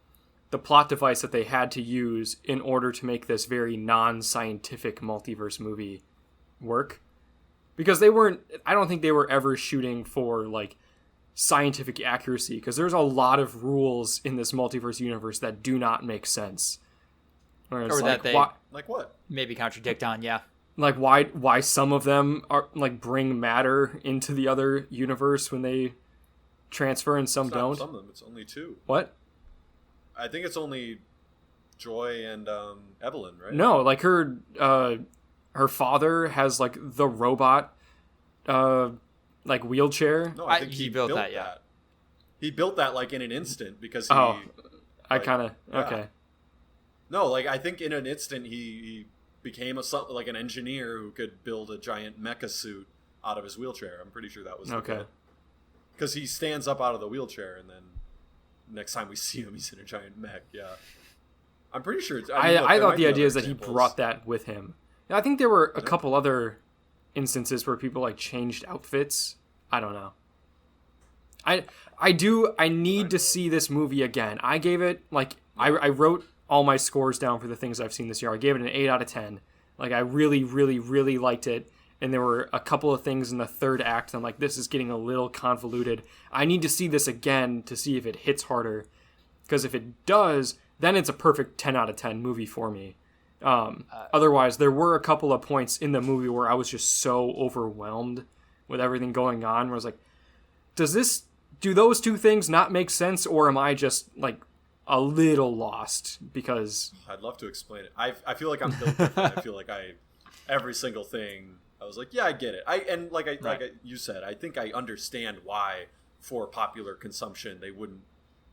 plot device that they had to use in order to make this very non-scientific multiverse movie work. Because they weren't, I don't think they were ever shooting for like scientific accuracy, because there's a lot of rules in this multiverse universe that do not make sense. Or that they like what? Maybe contradict on, yeah. Like why some of them are like bring matter into the other universe when they transfer and some don't. Some of them, it's only 2. What? I think it's only Joy and Evelyn, right? No, like her father has like the robot like wheelchair. No, I think he built that. Yeah, he built that like in an instant because he. I like, kind of yeah. okay. No, like I think in an instant he became like an engineer who could build a giant mecha suit out of his wheelchair. I'm pretty sure that was okay. Because he stands up out of the wheelchair and then next time we see him, he's in a giant mech. Yeah, I'm pretty sure. I thought the idea is that he brought that with him. I think there were a couple other instances where people like changed outfits. I don't know. I need to see this movie again. I gave it like I wrote all my scores down for the things I've seen this year. I gave it an 8 out of 10. Like I really, really, really liked it. And there were a couple of things in the third act. I'm like, this is getting a little convoluted. I need to see this again to see if it hits harder. Because if it does, then it's a perfect 10 out of 10 movie for me. Otherwise, there were a couple of points in the movie where I was just so overwhelmed with everything going on. Where I was like, do those two things not make sense? Or am I just like a little lost? Because I'd love to explain it. I feel like I'm built different. I feel like every single thing, I was like, yeah, I get it. Like you said, I think I understand why for popular consumption they wouldn't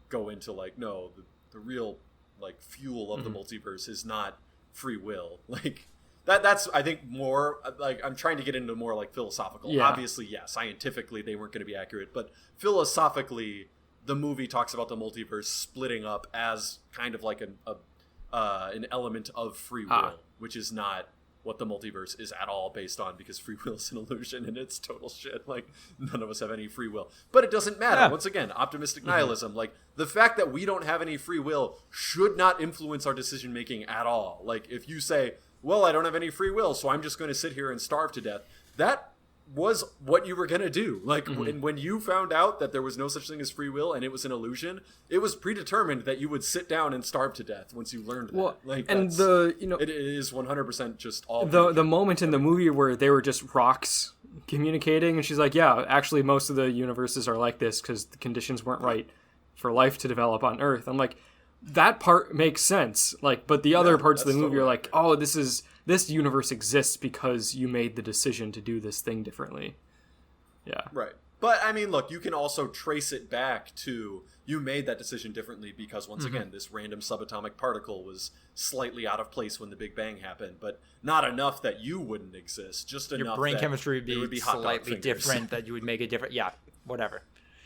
go into like, no, the real like fuel of the multiverse is not free will. Like that's I think more like I'm trying to get into more like philosophical. Yeah. Obviously, yeah, scientifically they weren't going to be accurate, but philosophically the movie talks about the multiverse splitting up as kind of like an element of free will, which is not what the multiverse is at all based on, because free will is an illusion and it's total shit. Like none of us have any free will, but it doesn't matter. Once again, optimistic nihilism. Like the fact that we don't have any free will should not influence our decision making at all. Like if you say, well, I don't have any free will, so I'm just going to sit here and starve to death, that was what you were going to do. Like when you found out that there was no such thing as free will and it was an illusion, it was predetermined that you would sit down and starve to death once you learned that. Well, like and it is 100% just all the moment in the movie where they were just rocks communicating, and she's like, yeah, actually most of the universes are like this because the conditions weren't right for life to develop on Earth. I'm like, that part makes sense. Like, but the other parts of the movie are like, oh, this universe exists because you made the decision to do this thing differently. Yeah. Right. But I mean, look, you can also trace it back to you made that decision differently because once again, this random subatomic particle was slightly out of place when the Big Bang happened, but not enough that you wouldn't exist. Just enough your brain that chemistry would be slightly different, that you would make it different. Yeah, whatever.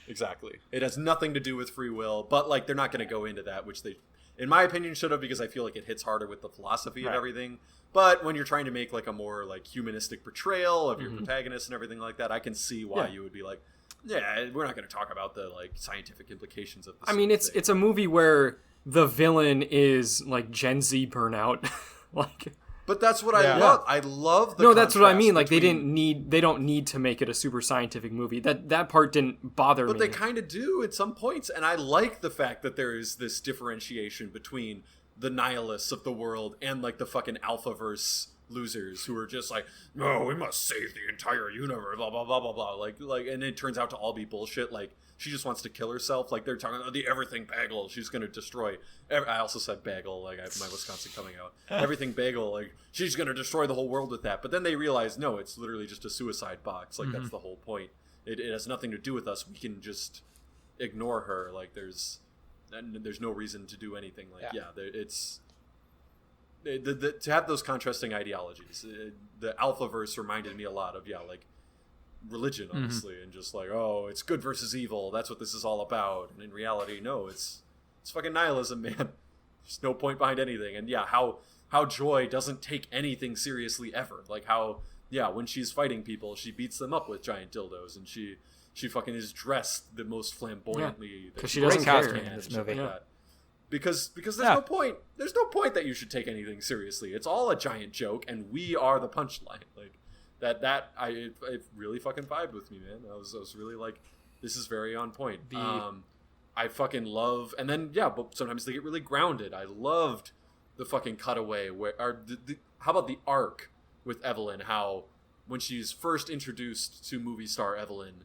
Exactly. It has nothing to do with free will, but like they're not going to go into that, which they, in my opinion, should have, because I feel like it hits harder with the philosophy of everything. But when you're trying to make like a more like humanistic portrayal of your protagonist and everything like that, I can see why you would be like, yeah, we're not going to talk about the like scientific implications of this. I mean, it's a movie where the villain is like Gen Z burnout. like, but that's what I love. I love the. No, that's what I mean. Like between... they don't need to make it a super scientific movie. That part didn't bother me. But they kind of do at some points, and I like the fact that there is this differentiation between the nihilists of the world and like the fucking Alphaverse losers who are just like, no, we must save the entire universe, blah blah blah blah blah. Like, and it turns out to all be bullshit. Like, she just wants to kill herself. Like, they're talking about the everything bagel. She's gonna destroy. I also said bagel. Like, I have my Wisconsin coming out. Everything bagel. Like, she's gonna destroy the whole world with that. But then they realize, no, it's literally just a suicide box. Like, that's the whole point. It has nothing to do with us. We can just ignore her. Like, there's no reason to do anything. Like, it's. To have those contrasting ideologies, the Alphaverse reminded me a lot of like religion, honestly, and just like, oh, it's good versus evil. That's what this is all about. And in reality, no, it's fucking nihilism, man. There's no point behind anything. And yeah, how Joy doesn't take anything seriously ever. Like how, yeah, when she's fighting people, she beats them up with giant dildos, and she fucking is dressed the most flamboyantly. Because she doesn't care in this movie. Like that. Because there's no point. There's no point that you should take anything seriously. It's all a giant joke, and we are the punchline. Like it really fucking vibed with me, man. I was really like, this is very on point. I fucking love, and then yeah, but sometimes they get really grounded. I loved the fucking cutaway how about the arc with Evelyn? How when she's first introduced to movie star Evelyn,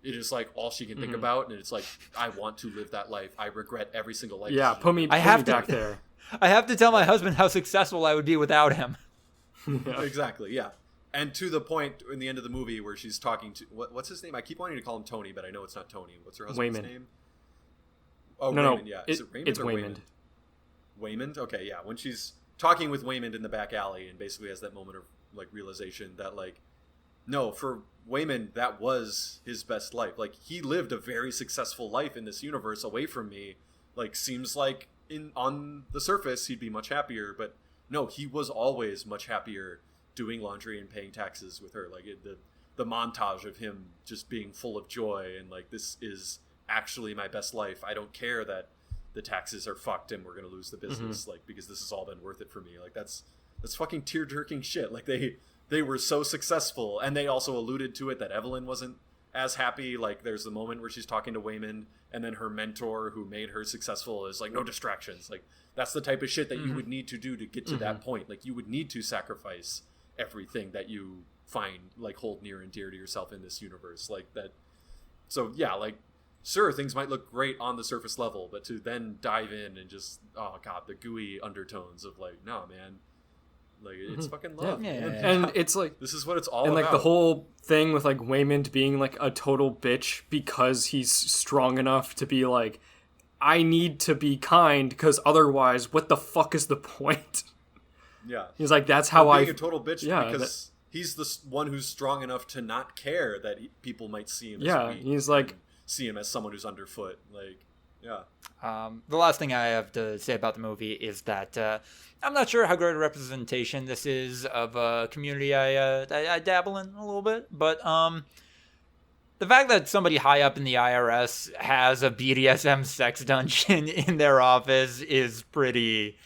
it is like all she can think about, and it's like, I want to live that life. I regret every single life. Yeah, put me back there. I have to tell my husband how successful I would be without him. Yeah. Exactly, yeah. And to the point in the end of the movie where she's talking to what's his name? I keep wanting to call him Tony, but I know it's not Tony. What's her husband's name? Oh, no, Raymond, yeah. Is it Raymond it's or Waymond. Waymond? Okay, yeah. When she's talking with Waymond in the back alley and basically has that moment of like realization that like, no, for Waymond, that was his best life. Like, he lived a very successful life in this universe away from me. Like, seems like on the surface he'd be much happier, but no, he was always much happier doing laundry and paying taxes with her. Like, the montage of him just being full of joy and like, this is actually my best life. I don't care that the taxes are fucked and we're gonna lose the business, like, because this has all been worth it for me. Like, that's fucking tear-jerking shit. Like, they were so successful, and they also alluded to it that Evelyn wasn't as happy. Like, there's the moment where she's talking to Waymond, and then her mentor who made her successful is like, no distractions. Like, that's the type of shit that you would need to do to get to that point. Like, you would need to sacrifice everything that you find, like, hold near and dear to yourself in this universe. Like, that. So yeah, like, sure, things might look great on the surface level, but to then dive in and just, oh god, the gooey undertones of like, no, man, like, it's fucking love. Yeah. And it's like, this is what it's all and about. like the whole thing with like Waymond being like a total bitch because he's strong enough to be like, I need to be kind because otherwise, what the fuck is the point? Yeah, he's like, that's how being a total bitch, yeah, because he's the one who's strong enough to not care that people might see him. Yeah, as weak, he's like, see him as someone who's underfoot. Like, yeah. The last thing I have to say about the movie is that I'm not sure how great a representation this is of a community I dabble in a little bit, but the fact that somebody high up in the IRS has a BDSM sex dungeon in their office is pretty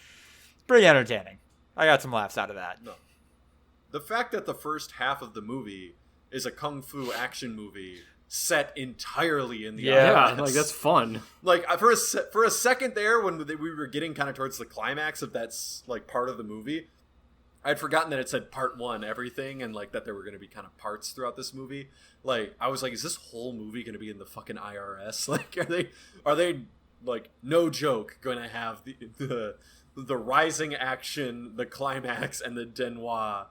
entertaining. I got some laughs out of that. No. The fact that the first half of the movie is a kung fu action movie set entirely in the IRS. Like, that's fun. Like, for a second there, when we were getting kind of towards the climax of that like part of the movie, I'd forgotten that it said part 1 everything, and like that there were going to be kind of parts throughout this movie. Like, I was like, is this whole movie going to be in the fucking IRS? Like, are they like, no joke, going to have the rising action, the climax, and the denouement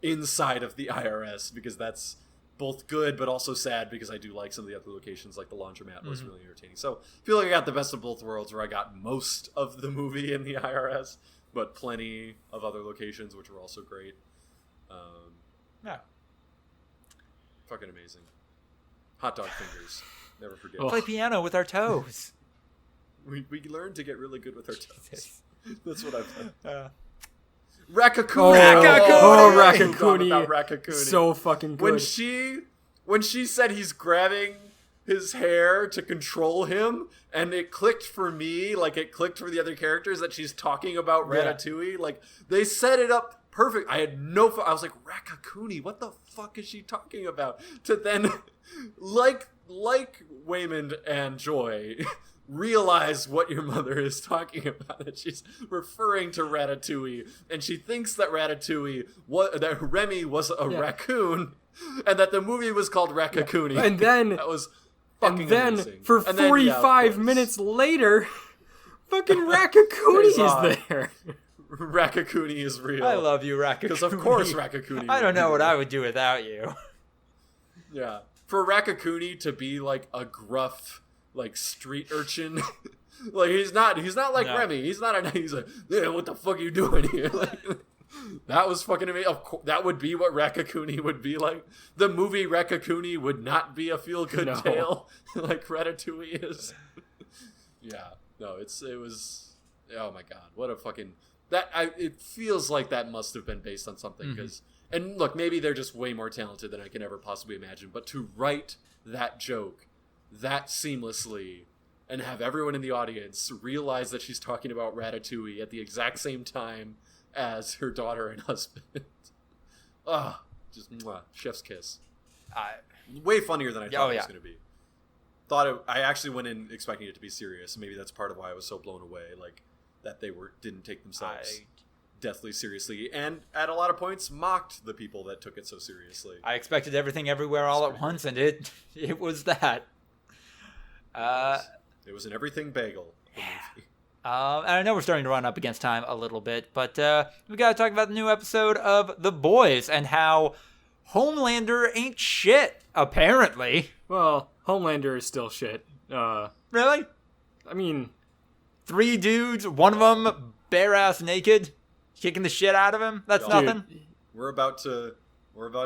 inside of the IRS? Because that's both good but also sad, because I do like some of the other locations, like the laundromat was really entertaining. So I feel like I got the best of both worlds, where I got most of the movie in the IRS, but plenty of other locations which were also great. Yeah. Fucking amazing. Hot dog fingers. Never forget. Play piano with our toes. We learned to get really good with our toes. That's what I've done. Raccacoonie. Raccacoonie. Raccacoonie. So fucking good. When she said he's grabbing his hair to control him, and it clicked for me, like it clicked for the other characters, that she's talking about Ratatouille. Yeah. Like, they set it up perfect. I had I was like, Raccacoonie, what the fuck is she talking about? To then, like Waymond and Joy, realize what your mother is talking about, that she's referring to Ratatouille, and she thinks that that Remy was a raccoon, and that the movie was called Raccacoonie. And then that was fucking amazing. For 45 minutes later, fucking Raccacoonie is there. Raccacoonie is real. I love you, Raccacoonie. Because of course Raccacoonie. I don't know what I would do without you. Yeah. For Raccacoonie to be like a gruff, like, street urchin, like, he's not like Remy. He's like, yeah, what the fuck are you doing here? Like, that was fucking amazing. Of course, that would be what Raccacoonie would be like. The movie Raccacoonie would not be a feel-good tale like Ratatouille is. Yeah, no, it was oh my god, what a fucking it feels like that must have been based on something because and look, maybe they're just way more talented than I can ever possibly imagine, but to write that joke that seamlessly and have everyone in the audience realize that she's talking about Ratatouille at the exact same time as her daughter and husband. Just chef's kiss. Way funnier than I thought it was going to be. I actually went in expecting it to be serious. Maybe that's part of why I was so blown away, like that they didn't take themselves deathly seriously, and at a lot of points mocked the people that took it so seriously. I expected everything everywhere all at once, and it was that. It was an everything bagel. Yeah. And I know we're starting to run up against time a little bit, but we got to talk about the new episode of The Boys and how Homelander ain't shit, apparently. Well, Homelander is still shit. Really? I mean, 3 dudes, one of them bare-ass naked, kicking the shit out of him? That's nothing? We're about to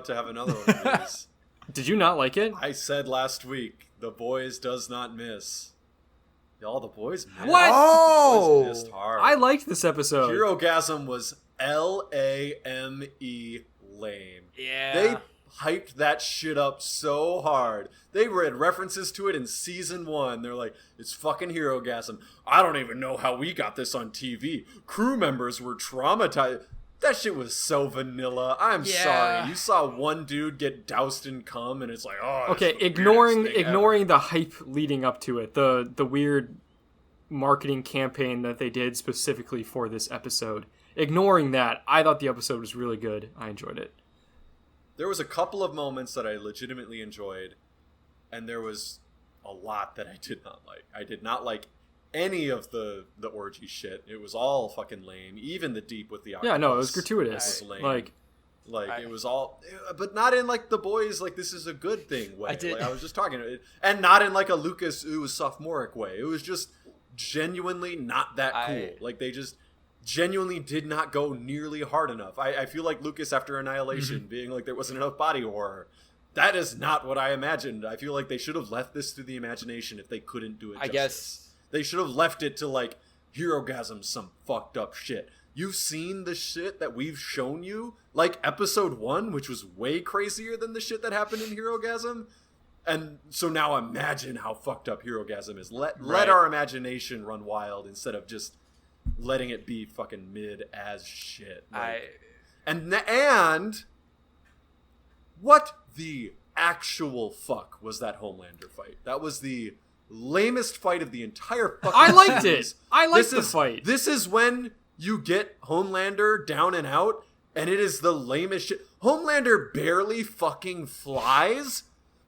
have another one of these. Did you not like it? I said last week, The Boys does not miss. Y'all, The Boys missed. What? Oh! The Boys missed hard. I liked this episode. Herogasm was LAME lame. Yeah. They hyped that shit up so hard. They read references to it in season 1. They're like, it's fucking Herogasm. I don't even know how we got this on TV. Crew members were traumatized. That shit was so vanilla. I'm sorry. You saw one dude get doused in cum, and it's like, oh. Okay, ignoring the hype leading up to it, the weird marketing campaign that they did specifically for this episode. Ignoring that, I thought the episode was really good. I enjoyed it. There was a couple of moments that I legitimately enjoyed, and there was a lot that I did not like. I did not like any of the orgy shit. It was all fucking lame. Even the deep with the octopus. Yeah, no, it was gratuitous. Was lame. It was all, but not in like The Boys, like this is a good thing way. I was just talking, and not in like a Lucas sophomoric way. It was just genuinely not that cool. Like they just genuinely did not go nearly hard enough. I feel like Lucas after Annihilation being like there wasn't enough body horror. That is not what I imagined. I feel like they should have left this to the imagination if they couldn't do it justice. I guess they should have left it to like Herogasm, some fucked up shit. You've seen the shit that we've shown you, like episode 1, which was way crazier than the shit that happened in Herogasm. And so now imagine how fucked up Herogasm is. Let our imagination run wild instead of just letting it be fucking mid as shit. And what the actual fuck was that Homelander fight? That was the lamest fight of the entire fucking I liked series. it. I liked the fight. This is when you get Homelander down and out, and it is the lamest shit. Homelander barely fucking flies.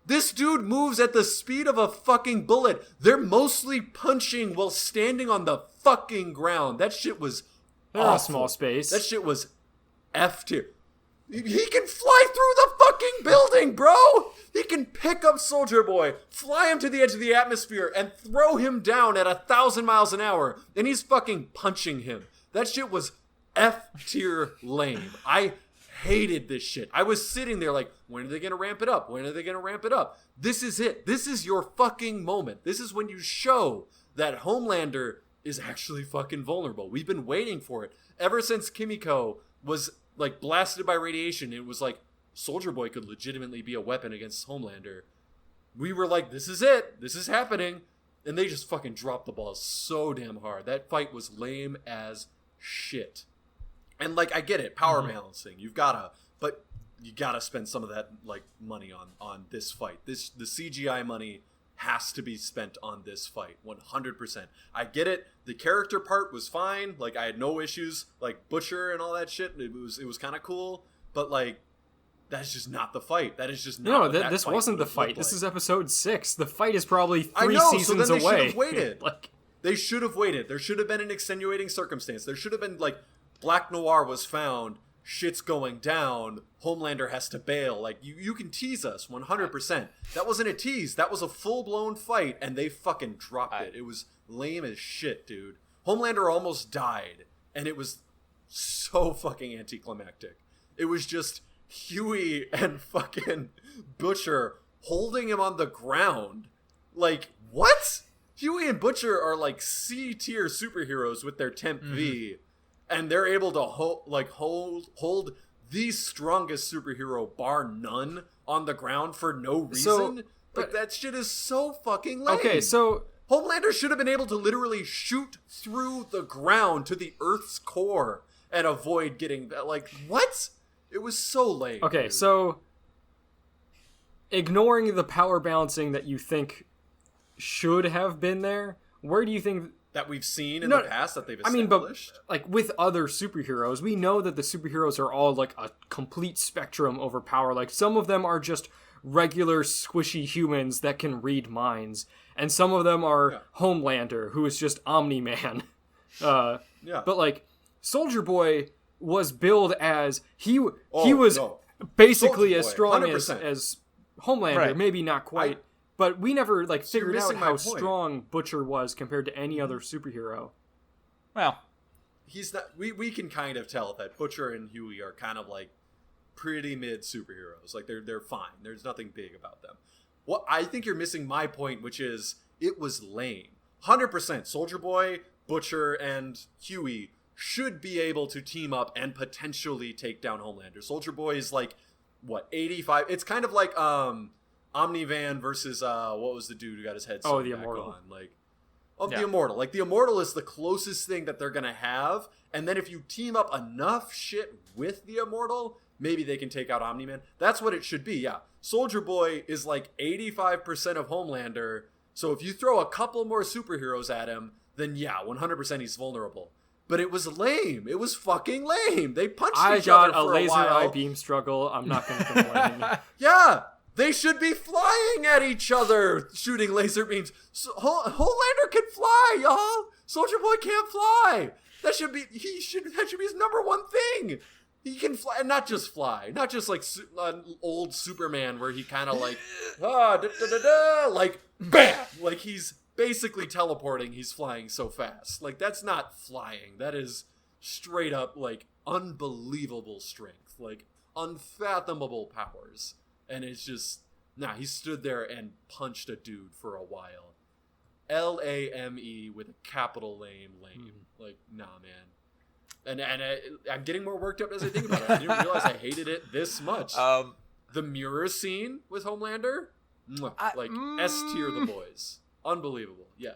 This dude moves at the speed of a fucking bullet. They're mostly punching while standing on the fucking ground. That shit was awful. A small space. That shit was F tier. He can fly through the fucking building, bro! He can pick up Soldier Boy, fly him to the edge of the atmosphere, and throw him down at 1,000 miles an hour, and he's fucking punching him. That shit was F tier lame. I hated this shit. I was sitting there like, when are they gonna ramp it up? When are they gonna ramp it up? This is it. This is your fucking moment. This is when you show that Homelander is actually fucking vulnerable. We've been waiting for it. Ever since Kimiko was like blasted by radiation, it was like Soldier Boy could legitimately be a weapon against Homelander. We were like, this is it. This is happening. And they just fucking dropped the ball so damn hard. That fight was lame as shit. And like, I get it, power balancing. You gotta spend some of that like money on this fight. The CGI money has to be spent on this fight 100%. I get it. The character part was fine. Like I had no issues. Like Butcher and all that shit. It was kind of cool. But like, that's just not the fight. That is just not. No, this wasn't the fight. This is episode 6. The fight is probably 3 I know, seasons so then they away. should have waited. They should have waited. There should have been an extenuating circumstance. There should have been like Black Noir was found. Shit's going down. Homelander has to bail. Like you can tease us 100%. That wasn't a tease. That was a full-blown fight, and they fucking dropped it. It was lame as shit, dude. Homelander almost died, and it was so fucking anticlimactic. It was just Huey and fucking Butcher holding him on the ground. Like, what? Huey and Butcher are like C-tier superheroes with their Temp V, and they're able to hold the strongest superhero bar none on the ground for no reason. Like that shit is so fucking lame. Okay, so Homelander should have been able to literally shoot through the ground to the Earth's core and avoid getting that. Like, what? It was so lame. Okay, dude. so ignoring the power balancing that you think should have been there, where do you think that we've seen in the past that they've established? I mean, but like with other superheroes, we know that the superheroes are all like a complete spectrum over power. Like some of them are just regular squishy humans that can read minds, and some of them are Homelander, who is just Omni-Man. But like Soldier Boy was billed as he was basically as strong as Homelander, right. Maybe not quite, but we never like figured out how strong Butcher was compared to any other superhero. Well, he's not. We can kind of tell that Butcher and Huey are kind of like pretty mid superheroes. Like they're fine. There's nothing big about them. What I think you're missing my point, which is it was lame. 100%. Soldier Boy, Butcher, and Huey should be able to team up and potentially take down Homelander. Soldier Boy is like, what, 85? It's kind of like Omni-Man versus, what was the dude who got his head sewn the back Immortal. on? The Immortal. Like, the Immortal is the closest thing that they're going to have. And then if you team up enough shit with the Immortal, maybe they can take out Omni-Man. That's what it should be, yeah. Soldier Boy is like 85% of Homelander. So if you throw a couple more superheroes at him, then yeah, 100% he's vulnerable. But it was lame. It was fucking lame. They punched each other for a while. I got a laser eye beam struggle. I'm not going to complain. Yeah, they should be flying at each other, shooting laser beams. So, Homelander can fly, y'all. Soldier Boy can't fly. That should be his number one thing. He can fly, and not just fly, not just like old Superman where he kind of like like bam, like he's basically teleporting. He's flying so fast. Like that's not flying. That is straight up like unbelievable strength, like unfathomable powers. And it's just he stood there and punched a dude for a while. LAME with a capital lame. Like nah, man. And I'm getting more worked up as I think about it. I didn't realize I hated it this much. The mirror scene with Homelander, S tier the boys. Unbelievable. Yes.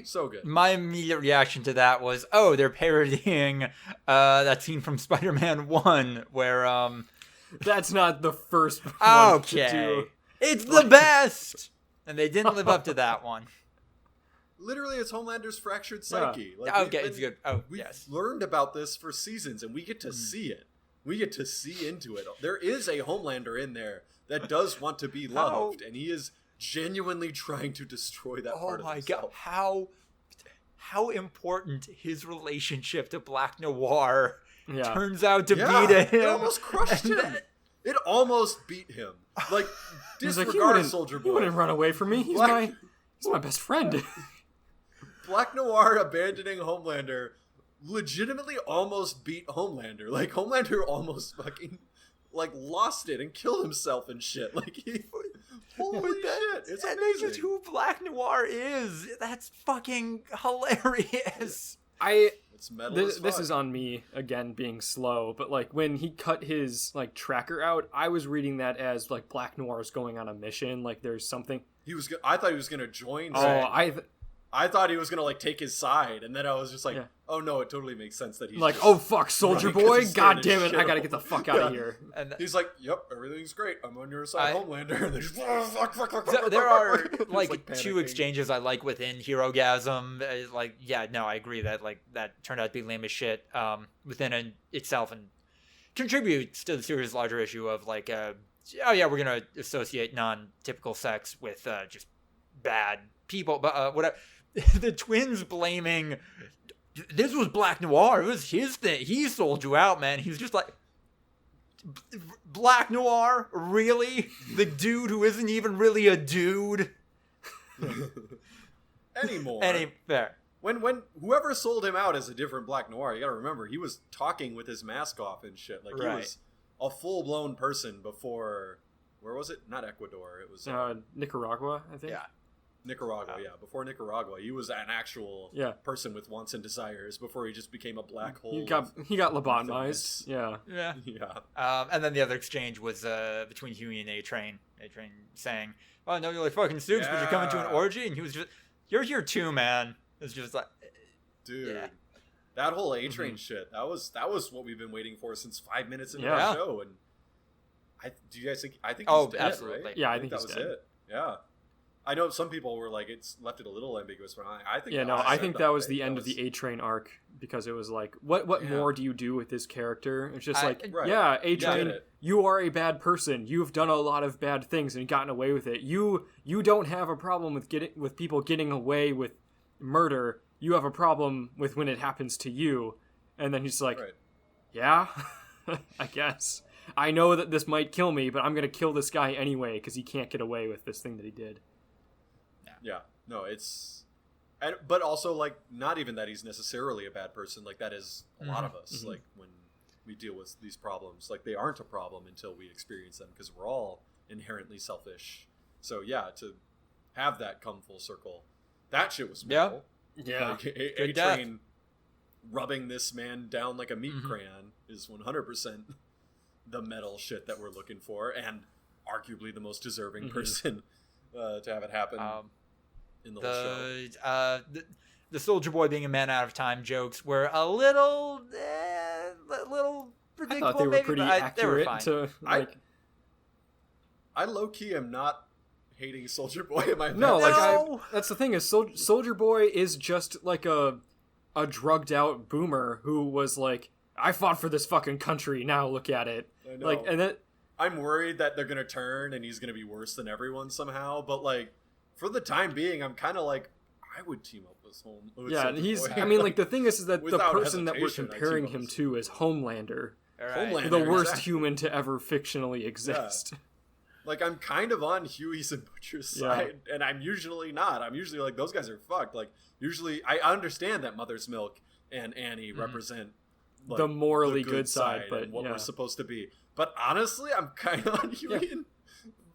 So good. My immediate reaction to that was, they're parodying that scene from Spider-Man 1 where that's not the first one okay. to do. It's the best! And they didn't live up to that one. Literally, it's Homelander's fractured psyche. Yeah. Like, it's good. We've learned about this for seasons, and we get to see it. We get to see into it. There is a Homelander in there that does want to be loved, and he is genuinely trying to destroy that part of himself. Oh my god, how important his relationship to Black Noir turns out to be to him. It almost crushed him. It almost beat him. Like, disregard Soldier Boy. He wouldn't run away from me. He's my best friend. Black Noir abandoning Homelander legitimately almost beat Homelander. Like, Homelander almost fucking, lost it and killed himself and shit. Like, holy shit. It's amazing. That's just who Black Noir is. That's fucking hilarious. This is on me, again, being slow, but, when he cut his, tracker out, I was reading that as, Black Noir is going on a mission. There's something... I thought he was going to join. I thought he was going to, take his side, and then I was just oh, no, it totally makes sense that he's fuck, Soldier Boy? God damn it, I gotta get the fuck out of here. And he's like, yep, everything's great. I'm on your side, Homelander. And just, there are, two exchanges I like within Herogasm. I agree that, that turned out to be lame as shit within itself and contributes to the series' larger issue of, we're going to associate non-typical sex with just bad people. But whatever. The twins blaming... This was Black Noir. It was his thing. He sold you out, man. He's just like... Black Noir? Really? The dude who isn't even really a dude? Anymore. Fair. When whoever sold him out as a different Black Noir, you gotta remember, he was talking with his mask off and shit. He was a full-blown person before... Where was it? Not Ecuador. It was... Nicaragua, I think. Yeah. Nicaragua, before Nicaragua, he was an actual person with wants and desires before he just became a black hole. He got lobotomized. Yeah. And then the other exchange was between Huey and A-Train. A-Train saying, "Oh, no, you're like fucking Stooks, but you're coming to an orgy," and he was just, "You're here too, man." It's just like, dude, that whole A-Train shit. That was what we've been waiting for since 5 minutes into the show. And do you guys think? I think he's dead, absolutely. Right? Yeah, I think that he's was dead. it. Yeah. I know some people were like, it's left it a little ambiguous, but I think I think that was the end of the A-Train arc, because it was like, what more do you do with this character? It's just A-Train, you are a bad person. You've done a lot of bad things and gotten away with it. You don't have a problem with people getting away with murder. You have a problem with when it happens to you. And then he's like, yeah, I guess. I know that this might kill me, but I'm going to kill this guy anyway because he can't get away with this thing that he did. Yeah, no, but also, like, not even that he's necessarily a bad person. Like, that is a lot of us. Like, when we deal with these problems, like, they aren't a problem until we experience them, because we're all inherently selfish. So, yeah, to have that come full circle, that shit was brutal. Yeah. Like, A-Train rubbing this man down like a meat crayon is 100% the metal shit that we're looking for, and arguably the most deserving person to have it happen. In the whole show. The Soldier Boy being a man out of time jokes were a little predictable. I thought they were pretty accurate. I low-key am not hating Soldier Boy in my that's the thing is Soldier Boy is just like a drugged out boomer who was like, I fought for this fucking country, now look at it. I know. Like, and then I'm worried that they're gonna turn and he's gonna be worse than everyone somehow, but like, for the time being, I'm kind of like, I would team up with he's. Boy. I mean, like, the thing is that the Without person that we're hesitation, comparing him to is Homelander, Homelander, the worst human to ever fictionally exist. Yeah. Like, I'm kind of on Huey's and Butcher's side, and I'm usually not. I'm usually like, those guys are fucked. Like, usually, I understand that Mother's Milk and Annie represent like, the morally the good side, but and what we're supposed to be. But honestly, I'm kind of on Huey and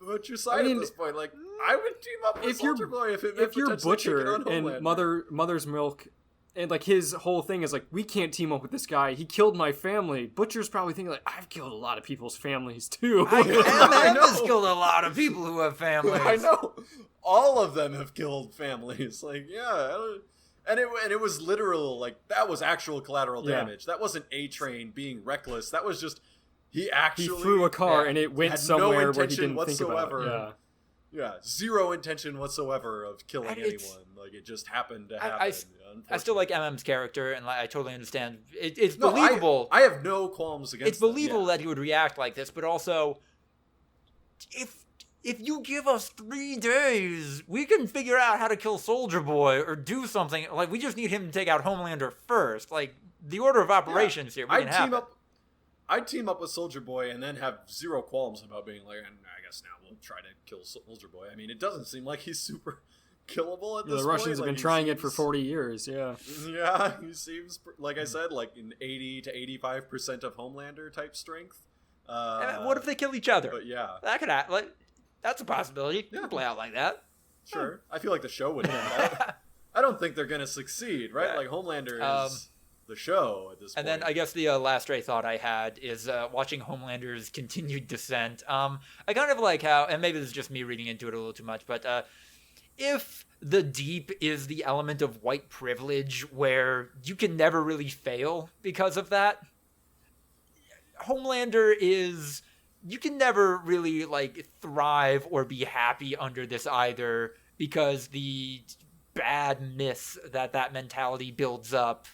Butcher's side at this point. Like, I would team up with Soldier Boy if you're Butcher and Mother's Milk, and like his whole thing is like, we can't team up with this guy. He killed my family. Butcher's probably thinking like, I've killed a lot of people's families too. I has killed a lot of people who have families. I know. All of them have killed families. Like, yeah. And it was literal, like, that was actual collateral damage. That wasn't A-Train being reckless. That was just, he flew a car and it went somewhere where he didn't whatsoever. think about it. Yeah, zero intention whatsoever of killing anyone. Like, it just happened to happen. I still like MM's character, and I totally understand. It's believable. I have no qualms against it. It's believable that he would react like this, but also, if you give us 3 days, we can figure out how to kill Soldier Boy or do something. Like, we just need him to take out Homelander first. Like, the order of operations here, we can have it. I'd team up with Soldier Boy and then have zero qualms about being like, I guess now we'll try to kill Soldier Boy. I mean, it doesn't seem like he's super killable at this point. The Russians have been trying it for 40 years, yeah. Yeah, he seems, like I said, like an 80 to 85% of Homelander type strength. What if they kill each other? But yeah. That could happen. Like, that's a possibility. It could play out like that. Sure. I feel like the show would do that. I don't think they're going to succeed, right? Yeah. Like, Homelander is the show at this point. And then I guess the last stray thought I had is watching Homelander's continued descent. I kind of like how, and maybe this is just me reading into it a little too much, but if the deep is the element of white privilege where you can never really fail because of that, Homelander is, you can never really like thrive or be happy under this either, because the bad myths that mentality builds up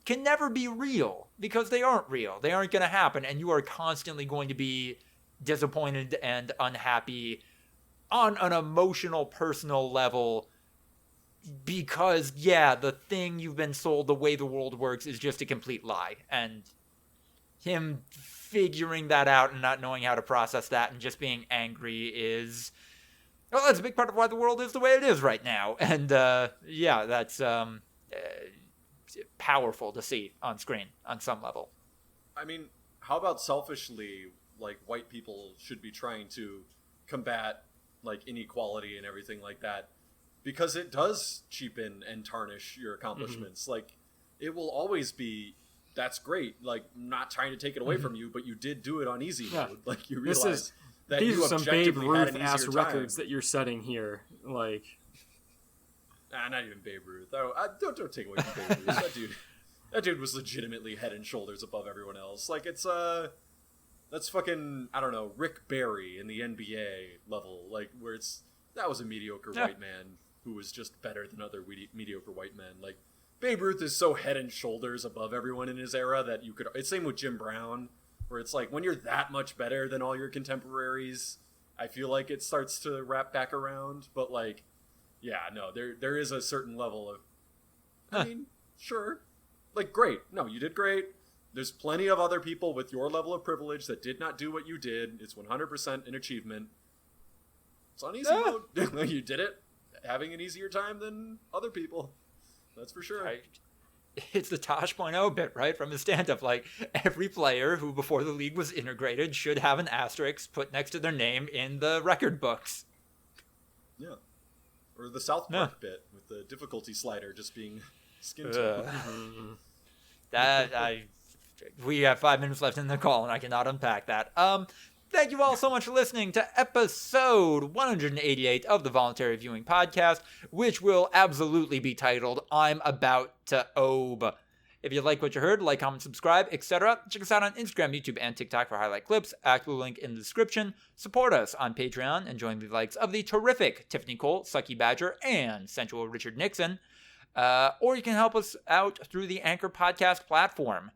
can never be real, because they aren't real. They aren't going to happen, and you are constantly going to be disappointed and unhappy on an emotional, personal level, because, yeah, the thing you've been sold, the way the world works, is just a complete lie. And him figuring that out and not knowing how to process that and just being angry is, well, that's a big part of why the world is the way it is right now. And, yeah, that's powerful to see on screen on some level. I mean, how about selfishly, like, white people should be trying to combat, like, inequality and everything like that, because it does cheapen and tarnish your accomplishments. Like, it will always be, that's great, like, not trying to take it away from you, but you did do it on easy mode. Like, you realize that these you are some Babe objectively had an Ruth-ass easier records time. that you're setting here. Like, Not even Babe Ruth. Don't take away from Babe Ruth. That dude was legitimately head and shoulders above everyone else. Like, it's that's fucking, I don't know, Rick Barry in the NBA level, like, where that was a mediocre white man who was just better than other mediocre white men. Like, Babe Ruth is so head and shoulders above everyone in his era that you could. It's same with Jim Brown, where it's like, when you're that much better than all your contemporaries, I feel like it starts to wrap back around. But, like, yeah, no, there is a certain level of, I mean, sure, like, great. No, you did great. There's plenty of other people with your level of privilege that did not do what you did. It's 100% an achievement. It's on easy mode. You did it having an easier time than other people. That's for sure. It's the Tosh.0 bit, right? From his stand-up. Like, every player who, before the league was integrated, should have an asterisk put next to their name in the record books. Yeah. Or the South Park bit with the difficulty slider just being skin tone. We have 5 minutes left in the call, and I cannot unpack that. Thank you all so much for listening to episode 188 of the Voluntary Viewing Podcast, which will absolutely be titled, I'm About to Obe. If you like what you heard, like, comment, subscribe, etc. Check us out on Instagram, YouTube, and TikTok for highlight clips. ActBlue link in the description. Support us on Patreon and join the likes of the terrific Tiffany Cole, Sucky Badger, and sensual Richard Nixon. Or you can help us out through the Anchor Podcast platform.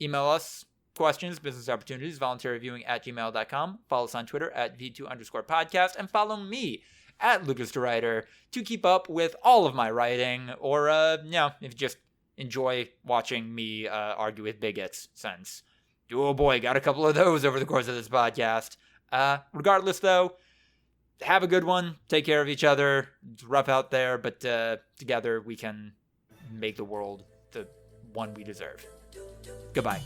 Email us questions, business opportunities, voluntaryviewing@gmail.com. Follow us on Twitter @V2_podcast, and follow me @LucasTheWriter to keep up with all of my writing, or, if you just enjoy watching me argue with bigots, since, oh boy, got a couple of those over the course of this podcast. Regardless, though, have a good one. Take care of each other. It's rough out there, but together we can make the world the one we deserve. Goodbye.